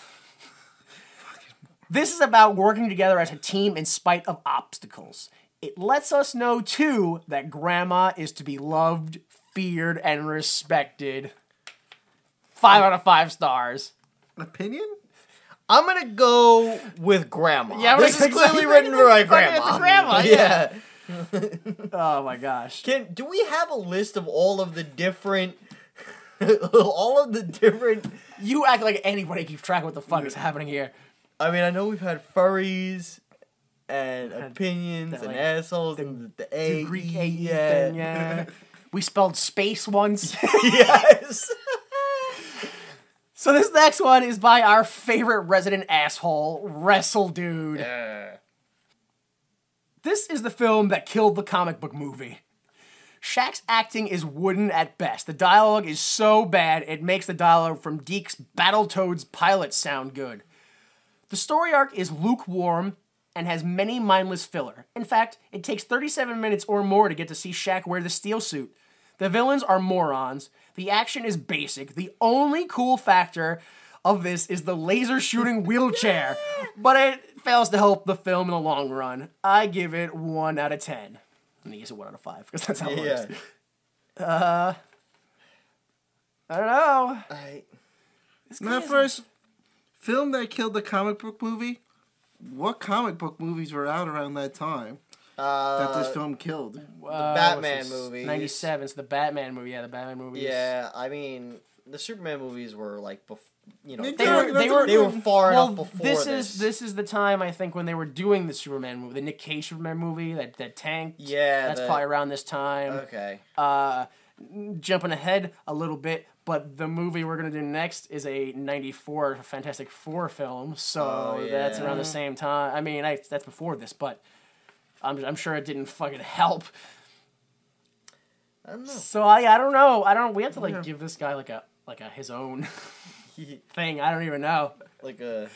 This is about working together as a team in spite of obstacles. It lets us know, too, that Grandma is to be loved, feared, and respected. 5 out of 5 stars. An opinion? I'm gonna go with Grandma. Yeah, this is clearly written by Grandma. It's a Grandma, Yeah. Oh my gosh. Do we have a list of all of the different... You act like anybody keeps track of what the fuck is happening here. I mean, I know we've had furries and opinions and like, assholes and the A, The Greek E, A, yeah. yeah. We spelled space once. Yes. So this next one is by our favorite resident asshole, Wrestle Dude. This is the film that killed the comic book movie. Shaq's acting is wooden at best. The dialogue is so bad, it makes the dialogue from Deke's Battletoads pilot sound good. The story arc is lukewarm and has many mindless filler. In fact, it takes 37 minutes or more to get to see Shaq wear the steel suit. The villains are morons. The action is basic. The only cool factor of this is the laser shooting wheelchair, but it fails to help the film in the long run. I give it 1 out of 10. I'm gonna use it 1 out of 5 because that's how it works. I don't know. My first film that killed the comic book movie. What comic book movies were out around that time that this film killed? The Batman movie. 97. So the Batman movie. Yeah, the Batman movie. Yeah, I mean, the Superman movies were like, you know, They were far enough before this. this. This is the time I think when they were doing the Superman movie, the Nick Cage Superman movie that tanked. Yeah, that's probably around this time. Okay. Jumping ahead a little bit, but the movie we're gonna do next is a '94 Fantastic Four film, so that's around the same time. I mean, that's before this, but I'm sure it didn't fucking help. I don't know. So I don't know. We have to give this guy like a his own thing. I don't even know. Like a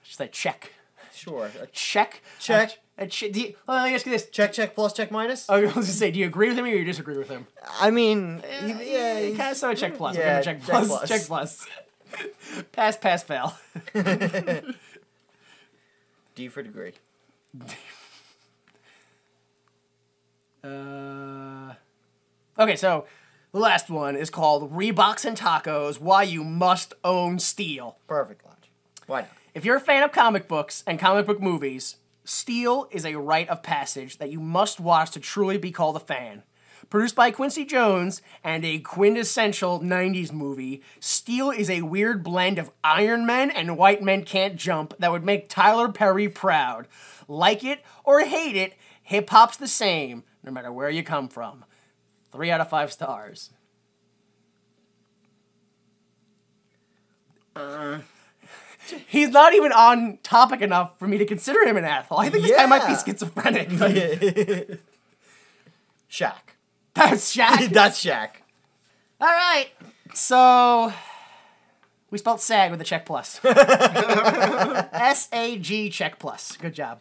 Just a check. Sure. Check. Check. Let me ask you this. Check plus check minus. I was going to say, do you agree with him or you disagree with him? I mean, Yeah, kind of so check plus. Yeah, We're gonna check plus. plus. Check plus. Pass, fail. D for degree. Okay, so the last one is called Reeboks and Tacos, Why You Must Own Steel. Perfect logic. Why not? If you're a fan of comic books and comic book movies, Steel is a rite of passage that you must watch to truly be called a fan. Produced by Quincy Jones and a quintessential 90s movie, Steel is a weird blend of Iron Men and White Men Can't Jump that would make Tyler Perry proud. Like it or hate it, hip-hop's the same, no matter where you come from. 3 out of 5 stars. He's not even on topic enough for me to consider him an asshole. I think this guy might be schizophrenic. Shaq. That's Shaq. That's Shaq. All right. So we spelled SAG with a check plus. SAG check plus. Good job.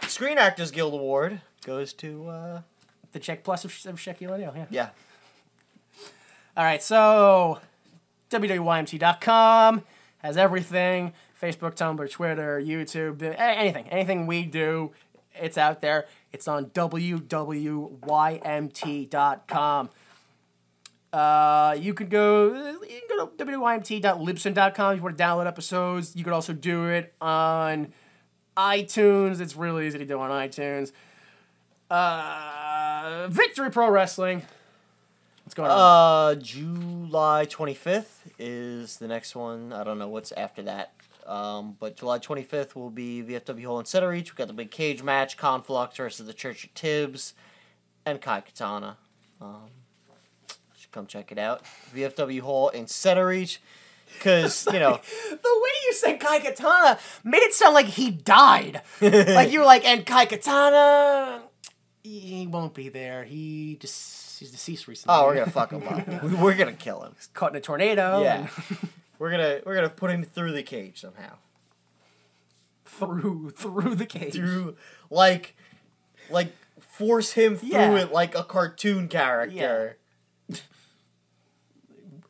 Screen Actors Guild Award goes to The check plus of Shaquille O'Neal. Yeah. yeah. All right. So www.ymt.com has everything. Facebook, Tumblr, Twitter, YouTube, anything we do, it's out there. It's on www.ymt.com. You can go to www.ymt.libsyn.com if you want to download episodes. You could also do it on iTunes. It's really easy to do on iTunes. Victory Pro Wrestling. What's going on? July 25th is the next one. I don't know what's after that. But July 25th will be VFW Hall in Center Reach. We've got the big cage match, Conflux versus the Church of Tibbs, and Kai Katana. Should come check it out. VFW Hall in Center Reach. Because, you know... The way you said Kai Katana made it sound like he died. Like, you were like, and Kai Katana... He won't be there. He's deceased recently. Oh, we're gonna fuck him up. We're gonna kill him. He's caught in a tornado. Yeah. We're gonna put him through the cage somehow. Through the cage. Through like force him through it like a cartoon character. Yeah.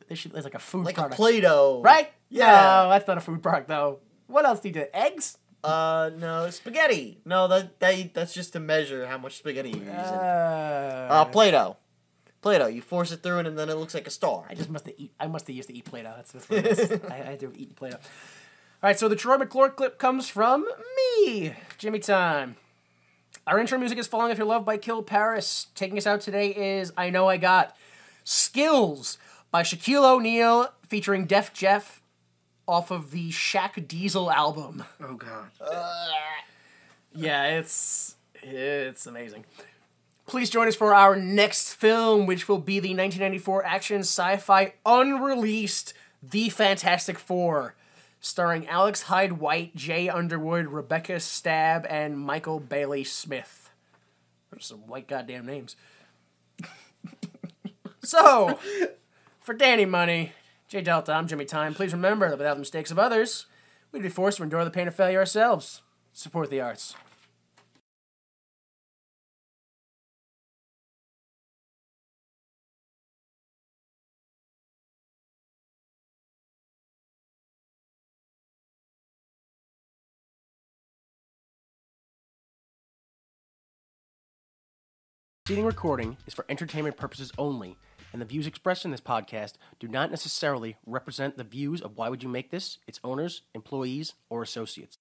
There's like a food Like product. a Play-Doh. Right? Yeah. No, that's not a food product though. What else do you do? Eggs? No, spaghetti. No, that's just to measure how much spaghetti you're using. Play-Doh. Play-Doh. You force it through and then it looks like a star. I must have used to eat Play-Doh. That's what it is. I had to eat Play-Doh. All right, so the Troy McClure clip comes from me, Jimmy Time. Our intro music is Falling If You're Loved by Kill Paris. Taking us out today is I Know I Got Skills by Shaquille O'Neal featuring Def Jeff off of the Shaq Diesel album. Oh, God. Yeah, it's amazing. Please join us for our next film, which will be the 1994 action sci-fi unreleased The Fantastic Four, starring Alex Hyde White, Jay Underwood, Rebecca Stabb, and Michael Bailey Smith. Those are some white goddamn names. So, for Danny Money, Jay Delta, I'm Jimmy Time. Please remember that without the mistakes of others, we'd be forced to endure the pain of failure ourselves. Support the arts. Preceding recording is for entertainment purposes only, and the views expressed in this podcast do not necessarily represent the views of Why Would You Make This, its owners, employees, or associates.